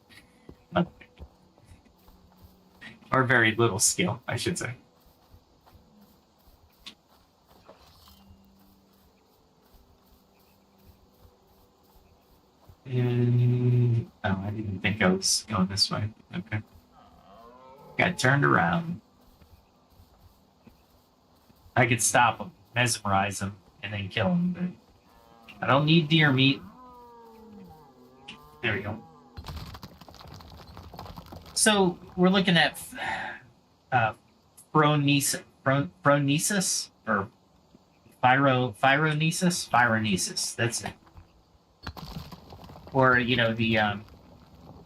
Or very little skill, I should say. And oh, I didn't think I was going this way. Okay. Got turned around. I could stop him, mesmerize him, and then kill him, but I don't need deer meat. There we go. So we're looking at phronesis or phyronesis. That's it. Or the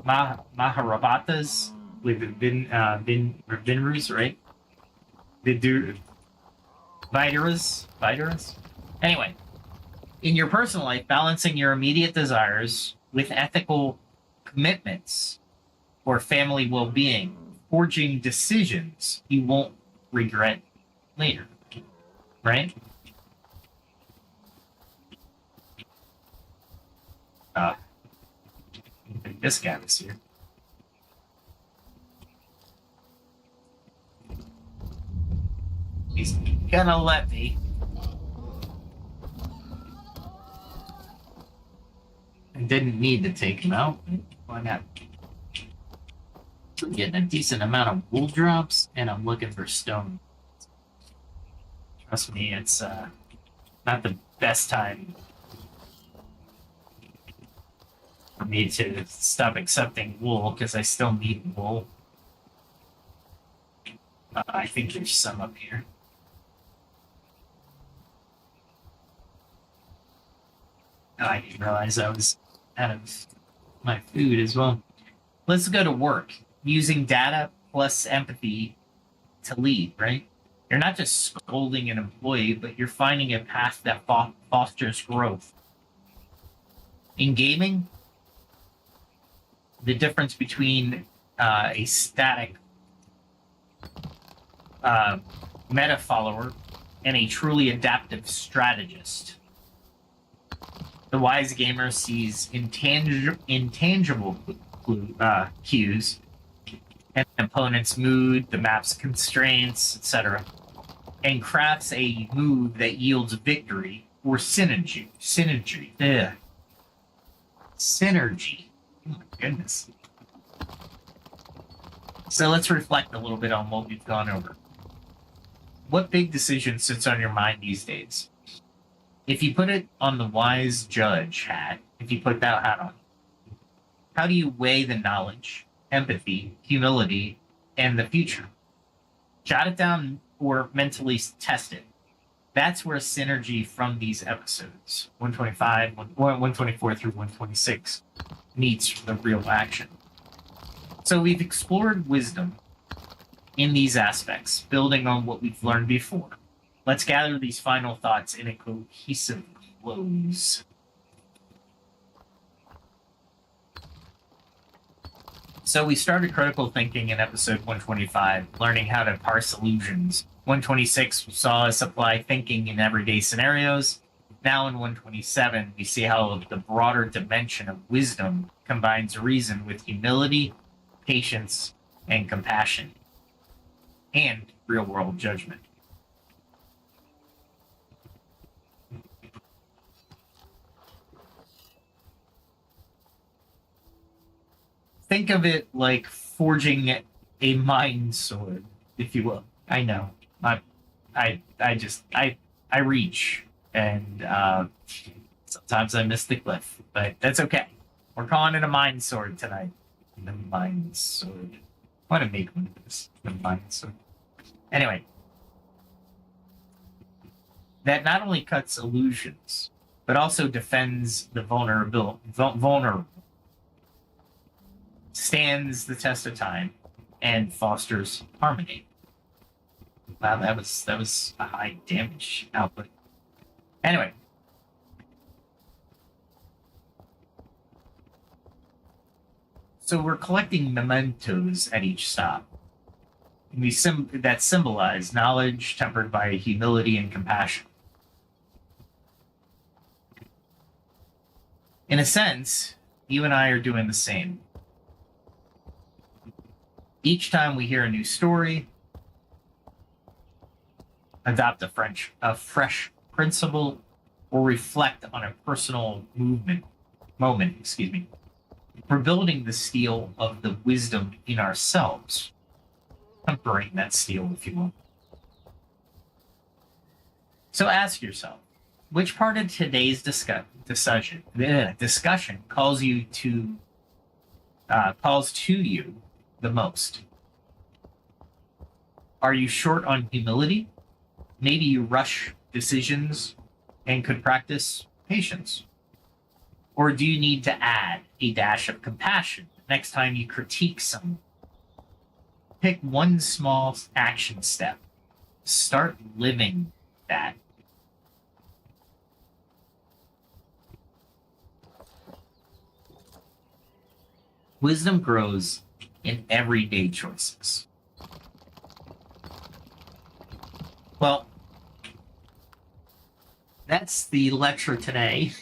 Maharabatas with Vinrus, right? Viduras. Anyway, in your personal life, balancing your immediate desires with ethical commitments or family well-being, forging decisions you won't regret later, right? This guy was here. He's gonna let me. I didn't need to take him out. Why not? I'm getting a decent amount of wool drops, and I'm looking for stone. Trust me, it's not the best time for me to stop accepting wool, because I still need wool. I think there's some up here. Oh, I didn't realize I was out of my food as well. Let's go to work. Using data plus empathy to lead, right? You're not just scolding an employee, but you're finding a path that fosters growth. In gaming, the difference between a static meta follower and a truly adaptive strategist. The wise gamer sees intangible cues, an opponent's mood, the map's constraints, etc., and crafts a move that yields victory or synergy. Synergy. Oh my goodness. So let's reflect a little bit on what we've gone over. What big decision sits on your mind these days? If you put it on the wise judge hat, if you put that hat on, how do you weigh the knowledge, empathy, humility, and the future? Jot it down or mentally test it. That's where synergy from these episodes, 125, 124 through 126, meets the real action. So we've explored wisdom in these aspects, building on what we've learned before. Let's gather these final thoughts in a cohesive close. So we started critical thinking in episode 125, learning how to parse illusions. 126 saw us apply thinking in everyday scenarios. Now in 127, we see how the broader dimension of wisdom combines reason with humility, patience, and compassion, and real-world judgment. Think of it like forging a mind sword, if you will. I know. I reach, and sometimes I miss the cliff, but that's okay. We're calling it a mind sword tonight. The mind sword. I want to make one of this. The mind sword. Anyway, that not only cuts illusions, but also defends the vulnerable, stands the test of time, and fosters harmony. Wow, that was a high damage output. Anyway. So we're collecting mementos at each stop. That symbolize knowledge tempered by humility and compassion. In a sense, you and I are doing the same. Each time we hear a new story, adopt a fresh principle, or reflect on a personal moment, we're building the steel of the wisdom in ourselves, tempering that steel, if you will. So ask yourself, which part of today's discussion calls to you the most? Are you short on humility? Maybe you rush decisions and could practice patience. Or do you need to add a dash of compassion next time you critique someone? Pick one small action step. Start living that. Wisdom grows in everyday choices. Well, that's the lecture today,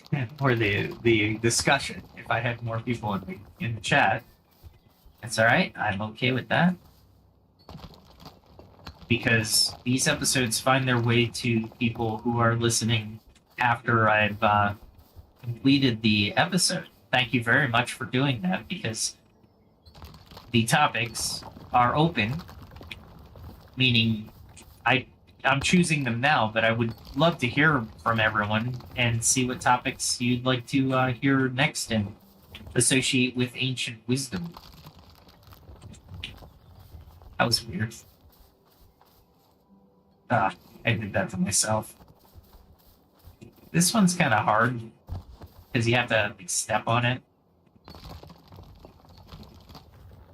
or the discussion. If I had more people in the chat, that's all right. I'm okay with that, because these episodes find their way to people who are listening after I've completed the episode. Thank you very much for doing that, because the topics are open, meaning I'm choosing them now, but I would love to hear from everyone and see what topics you'd like to hear next and associate with ancient wisdom. That was weird. I did that to myself. This one's kind of hard because you have to step on it.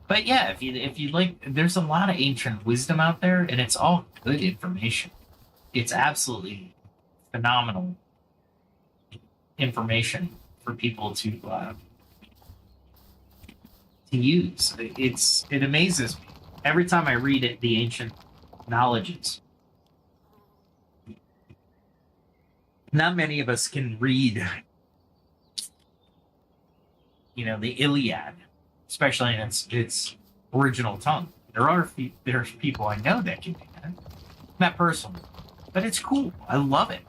But yeah, if you like, there's a lot of ancient wisdom out there, and it's all good information. It's absolutely phenomenal information for people to use. It amazes me every time I read it. The ancient knowledges. Not many of us can read, the Iliad, especially in its original tongue. There's people I know that can do that. Not personally, but it's cool. I love it.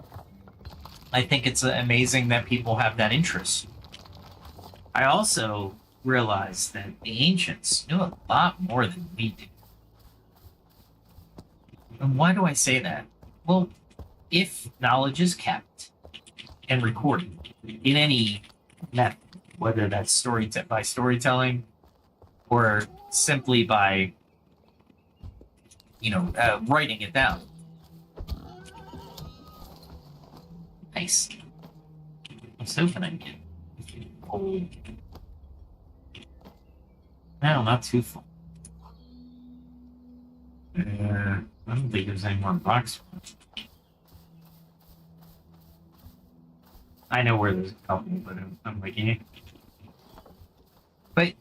I think it's amazing that people have that interest. I also realized that the ancients knew a lot more than we do. And why do I say that? Well, if knowledge is kept and recorded in any method, whether that's by storytelling or simply by writing it down. Nice. I'm hoping I can get old. No, not too full. I don't think there's any more box. I know where there's a couple, but I'm like, eh. But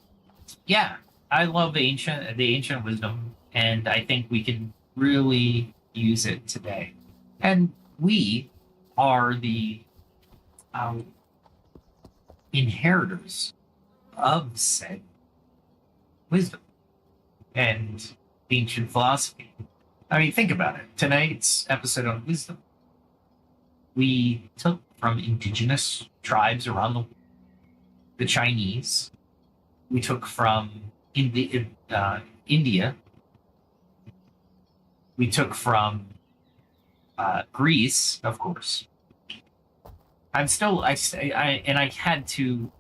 yeah, I love the ancient wisdom, and I think we can really use it today. And we are the inheritors of said wisdom and ancient philosophy. I mean, think about it. Tonight's episode on wisdom, we took from indigenous tribes around the Chinese. We took from India. We took from Greece, of course. I had to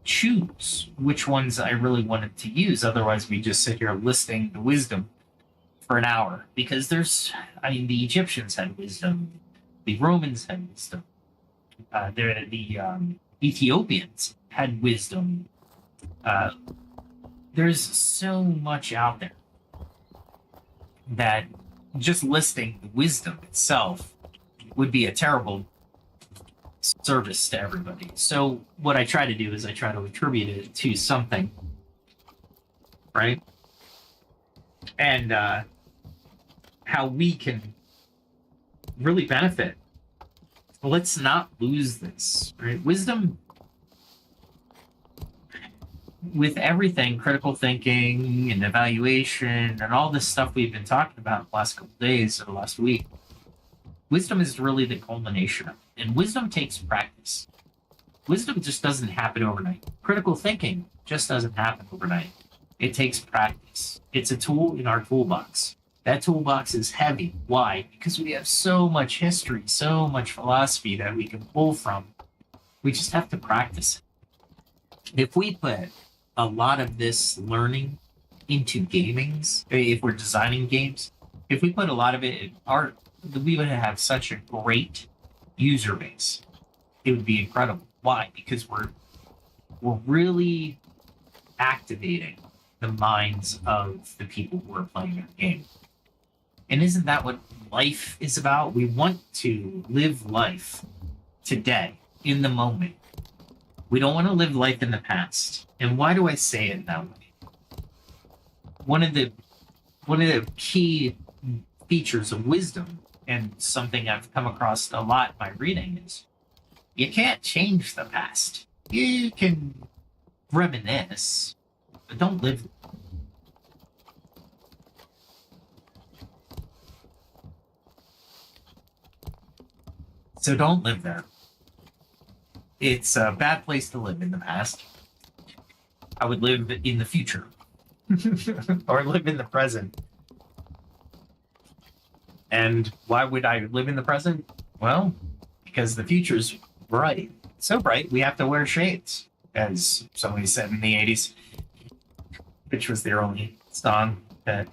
choose which ones I really wanted to use. Otherwise, we just sit here listing the wisdom for an hour, because the Egyptians had wisdom, the Romans had wisdom, the Ethiopians had wisdom. There's so much out there that just listing the wisdom itself would be a terrible service to everybody. So what I try to do is I try to attribute it to something, right? And how we can really benefit. Let's not lose this, right? Wisdom, with everything, critical thinking and evaluation and all this stuff we've been talking about the last couple of days or the last week, wisdom is really the culmination of it. And wisdom takes practice. Wisdom just doesn't happen overnight. Critical thinking just doesn't happen overnight. It takes practice. It's a tool in our toolbox. That toolbox is heavy. Why? Because we have so much history, so much philosophy that we can pull from. We just have to practice it. If we put a lot of this learning into gamings, if we're designing games, if we put a lot of it in art, we would have such a great user base. It would be incredible. Why? Because we're really activating the minds of the people who are playing our game. And isn't that what life is about? We want to live life today, in the moment. We don't want to live life in the past. And why do I say it that way? One of the key features of wisdom, and something I've come across a lot in my reading, is you can't change the past. You can reminisce, but don't live. So don't live there. It's a bad place to live in the past. I would live in the future. Or live in the present. And why would I live in the present? Well, because the future's bright. So bright, we have to wear shades, as somebody said in the 80s, which was their only song that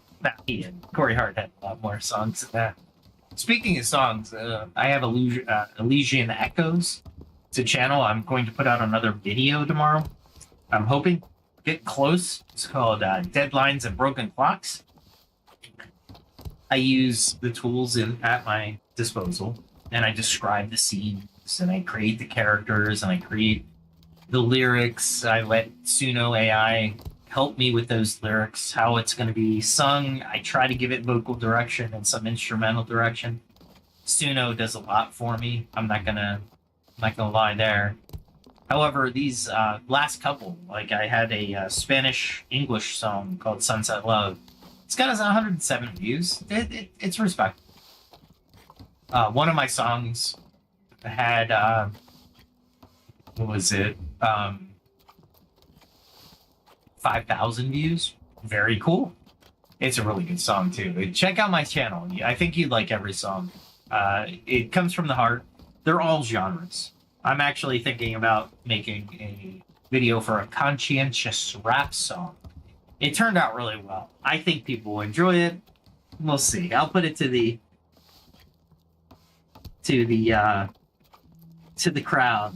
he and Corey Hart had a lot more songs than that. Speaking of songs, I have Elysian Echoes. It's a channel. I'm going to put out another video tomorrow. I'm hoping. Get close. It's called Deadlines and Broken Clocks. I use the tools at my disposal, and I describe the scenes, and I create the characters, and I create the lyrics. I let Suno AI help me with those lyrics, how it's going to be sung. I try to give it vocal direction and some instrumental direction. Suno does a lot for me. I'm not gonna lie there. However, these last couple, like I had a Spanish-English song called Sunset Love. It's got 107 views. It's respectable. One of my songs had, what was it? 5,000 views. Very cool. It's a really good song, too. Check out my channel. I think you'd like every song. It comes from the heart. They're all genres. I'm actually thinking about making a video for a conscientious rap song. It turned out really well. I think people will enjoy it. We'll see. I'll put it to the crowd.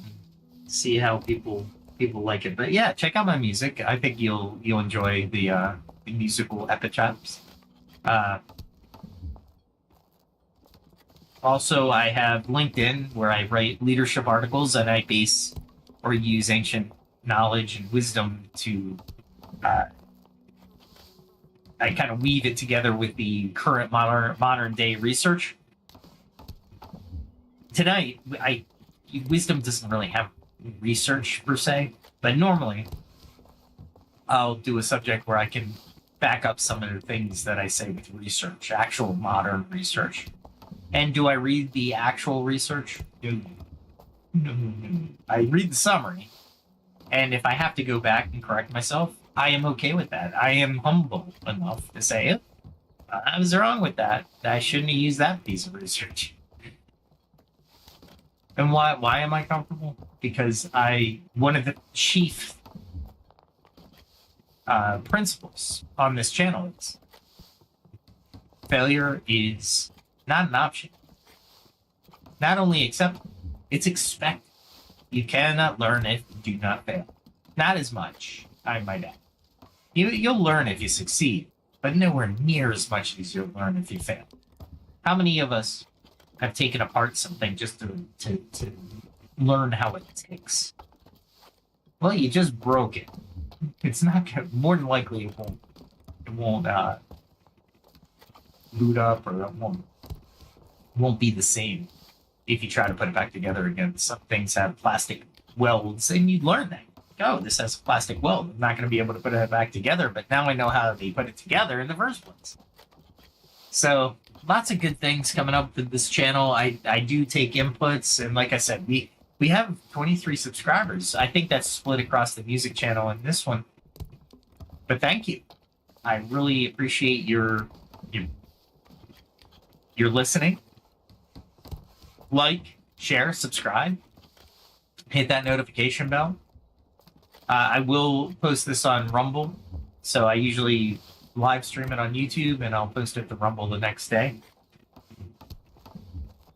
See how people people like it. But yeah, check out my music. I think you'll enjoy the musical epitaphs. Also, I have LinkedIn where I write leadership articles and I base or use ancient knowledge and wisdom to I kind of weave it together with the current modern day research. Tonight, wisdom doesn't really have research per se, but normally I'll do a subject where I can back up some of the things that I say with research, actual modern research. And do I read the actual research? No. I read the summary. And if I have to go back and correct myself, I am okay with that. I am humble enough to say, I was wrong with that. I shouldn't have used that piece of research. And why am I comfortable? Because one of the chief principles on this channel is failure is not an option. Not only accepted, it's expected. You cannot learn if you do not fail. Not as much, I might add. You'll learn if you succeed, but nowhere near as much as you'll learn if you fail. How many of us have taken apart something just to learn how it ticks? Well, you just broke it. It's not gonna, more than likely it won't boot up, or it won't be the same if you try to put it back together again. Some things have plastic welds, and you learn that. Oh, this has a plastic weld. I'm not going to be able to put it back together, but now I know how they put it together in the first place. So lots of good things coming up with this channel. I do take inputs, and like I said, we have 23 subscribers. I think that's split across the music channel and this one. But thank you. I really appreciate your listening. Like, share, subscribe, hit that notification bell. I will post this on Rumble, so I usually live stream it on YouTube, and I'll post it to Rumble the next day.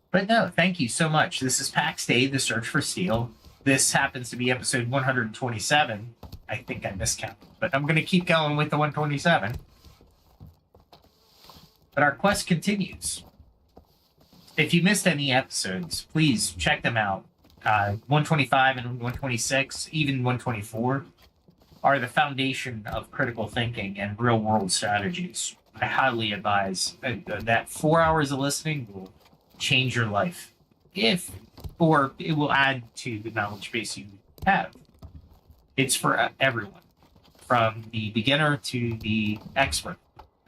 But no, thank you so much. This is Pax Dei, The Search for Steel. This happens to be episode 127. I think I miscounted, but I'm going to keep going with the 127. But our quest continues. If you missed any episodes, please check them out. 125 and 126, even 124, are the foundation of critical thinking and real-world strategies. I highly advise that 4 hours of listening will change your life, or it will add to the knowledge base you have. It's for everyone, from the beginner to the expert.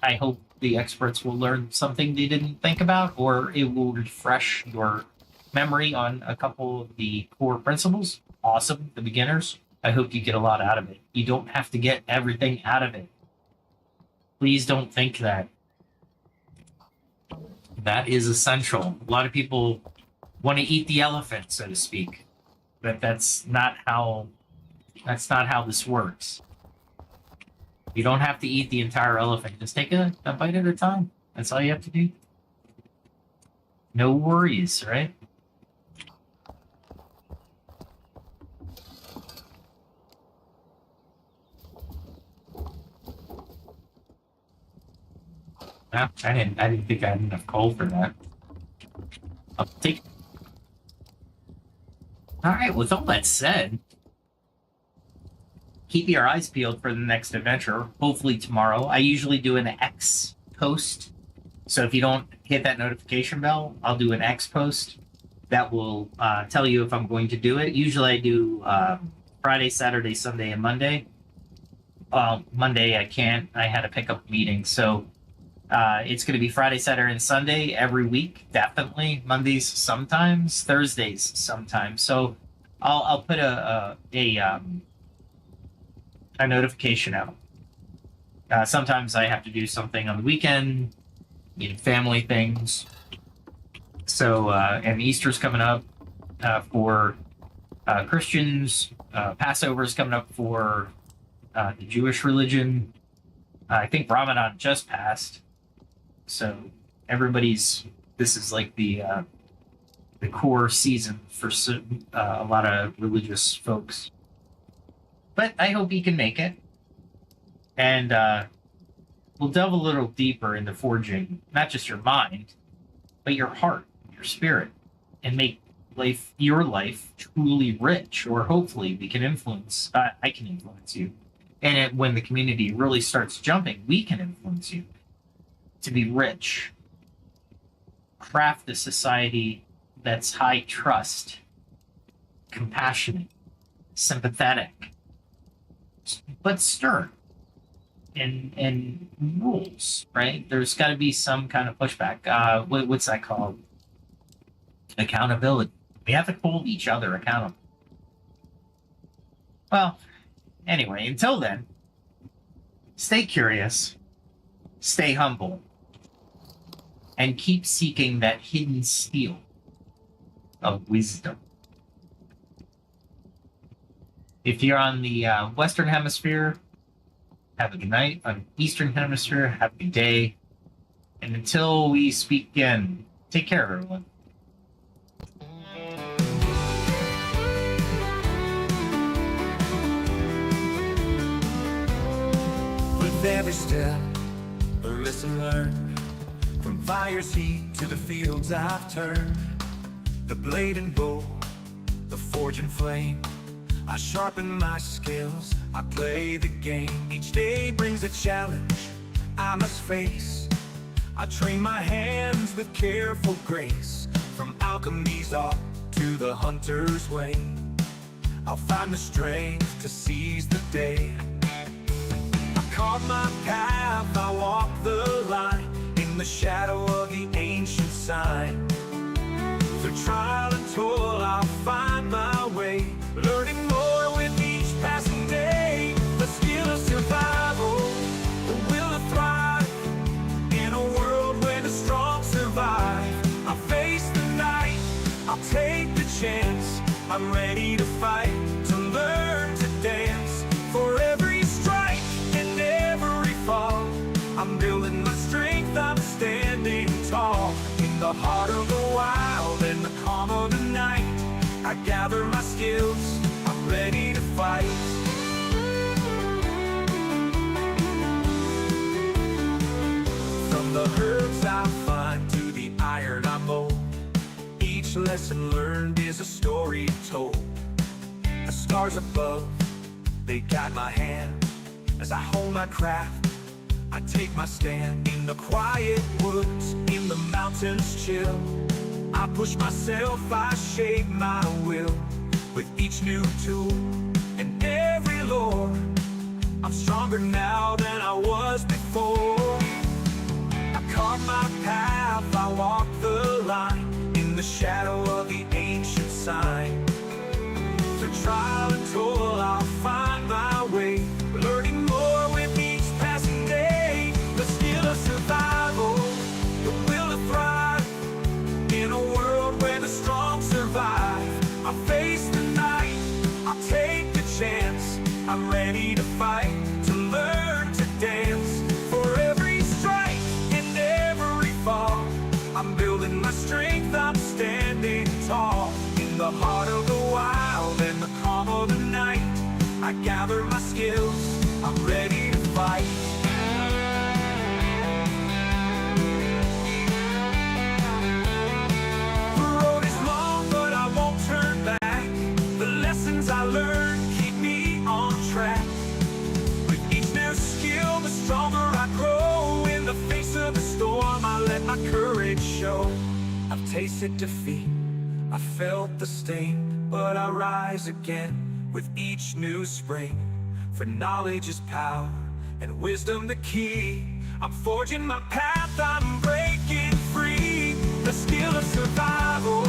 I hope the experts will learn something they didn't think about, or it will refresh your memory on a couple of the core principles. Awesome. The beginners, I hope you get a lot out of it. You don't have to get everything out of it. Please don't think that. That is essential. A lot of people want to eat the elephant, so to speak, but that's not how this works. You don't have to eat the entire elephant. Just take a bite at a time. That's all you have to do. No worries, right? No, I didn't think I had enough coal for that. I'll take. All right. With all that said, keep your eyes peeled for the next adventure. Hopefully tomorrow. I usually do an X post, so if you don't hit that notification bell, I'll do an X post that will tell you if I'm going to do it. Usually I do Friday, Saturday, Sunday, and Monday. Monday I can't. I had a pickup meeting, so. It's going to be Friday, Saturday, and Sunday every week, definitely. Mondays sometimes, Thursdays sometimes. So I'll put a notification out. Sometimes I have to do something on the weekend, family things. So and Easter's coming up for Christians. Passover's coming up for the Jewish religion. I think Ramadan just passed. So this is like the core season for a lot of religious folks. But I hope you can make it. And we'll delve a little deeper into forging not just your mind, but your heart, your spirit, and make your life truly rich. Or hopefully we can influence, I can influence you. And when the community really starts jumping, we can influence you to be rich. Craft a society that's high trust, compassionate, sympathetic, but stern and rules, right? There's got to be some kind of pushback. What's that called? Accountability. We have to hold each other accountable. Well, anyway, until then, stay curious, stay humble, and keep seeking that hidden steel of wisdom. If you're on the Western Hemisphere, have a good night. On the Eastern Hemisphere, have a good day. And until we speak again, take care, everyone. With every step, a lesson learned. From fire's heat to the fields I've turned. The blade and bow, the forge and flame. I sharpen my skills, I play the game. Each day brings a challenge I must face. I train my hands with careful grace. From alchemy's art to the hunter's way, I'll find the strength to seize the day. I carve my path, I walk the line, in the shadow of the ancient sign. Through trial and toil I'll find my way, learning more with each passing day. The skill of survival, the will to thrive, in a world where the strong survive. I'll face the night, I'll take the chance. I'm ready to fight, to learn to dance. For every strike and every fall, I'm building my strength, I'm standing tall. In the heart of the wild and the calm of the night, I gather my skills, I'm ready to fight. From the herbs I find to the iron I mold, each lesson learned is a story told. The stars above, they guide my hand. As I hone my craft, I take my stand. In the quiet woods, in the mountains chill, I push myself, I shape my will. With each new tool and every lore, I'm stronger now than I was before. I carve my path, I walk the line, in the shadow of the ancient sign. Through trial and toil I'll find my way, learning more with each passing day. The skill of survival, the will to thrive, in a world where the strong survive. I'll face the night, I'll take the chance. I'm ready to fight, to learn to dance. For every strike and every fall, I'm building my strength, I'm standing tall. In the heart of the wild and the calm of the night, I gather my skills, I'm ready to fight. The road is long, but I won't turn back. The lessons I learned keep me on track. With each new skill, the stronger I grow. In the face of the storm, I let my courage show. I've tasted defeat, I felt the sting, but I rise again with each new spring. For knowledge is power, and wisdom the key. I'm forging my path, I'm breaking free. The skill of survival,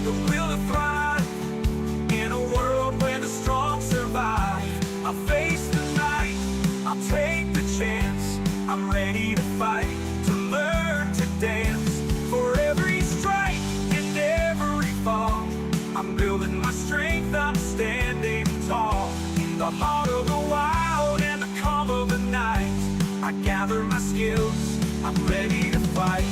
the will to thrive, in a world where the strong survive. I'll face the night, I'll take the chance. I'm ready to fight, to learn to dance. For every strike and every fall, I'm building my strength, I'm standing tall. In the heart of the wild and the calm of the night, I gather my skills, I'm ready to fight.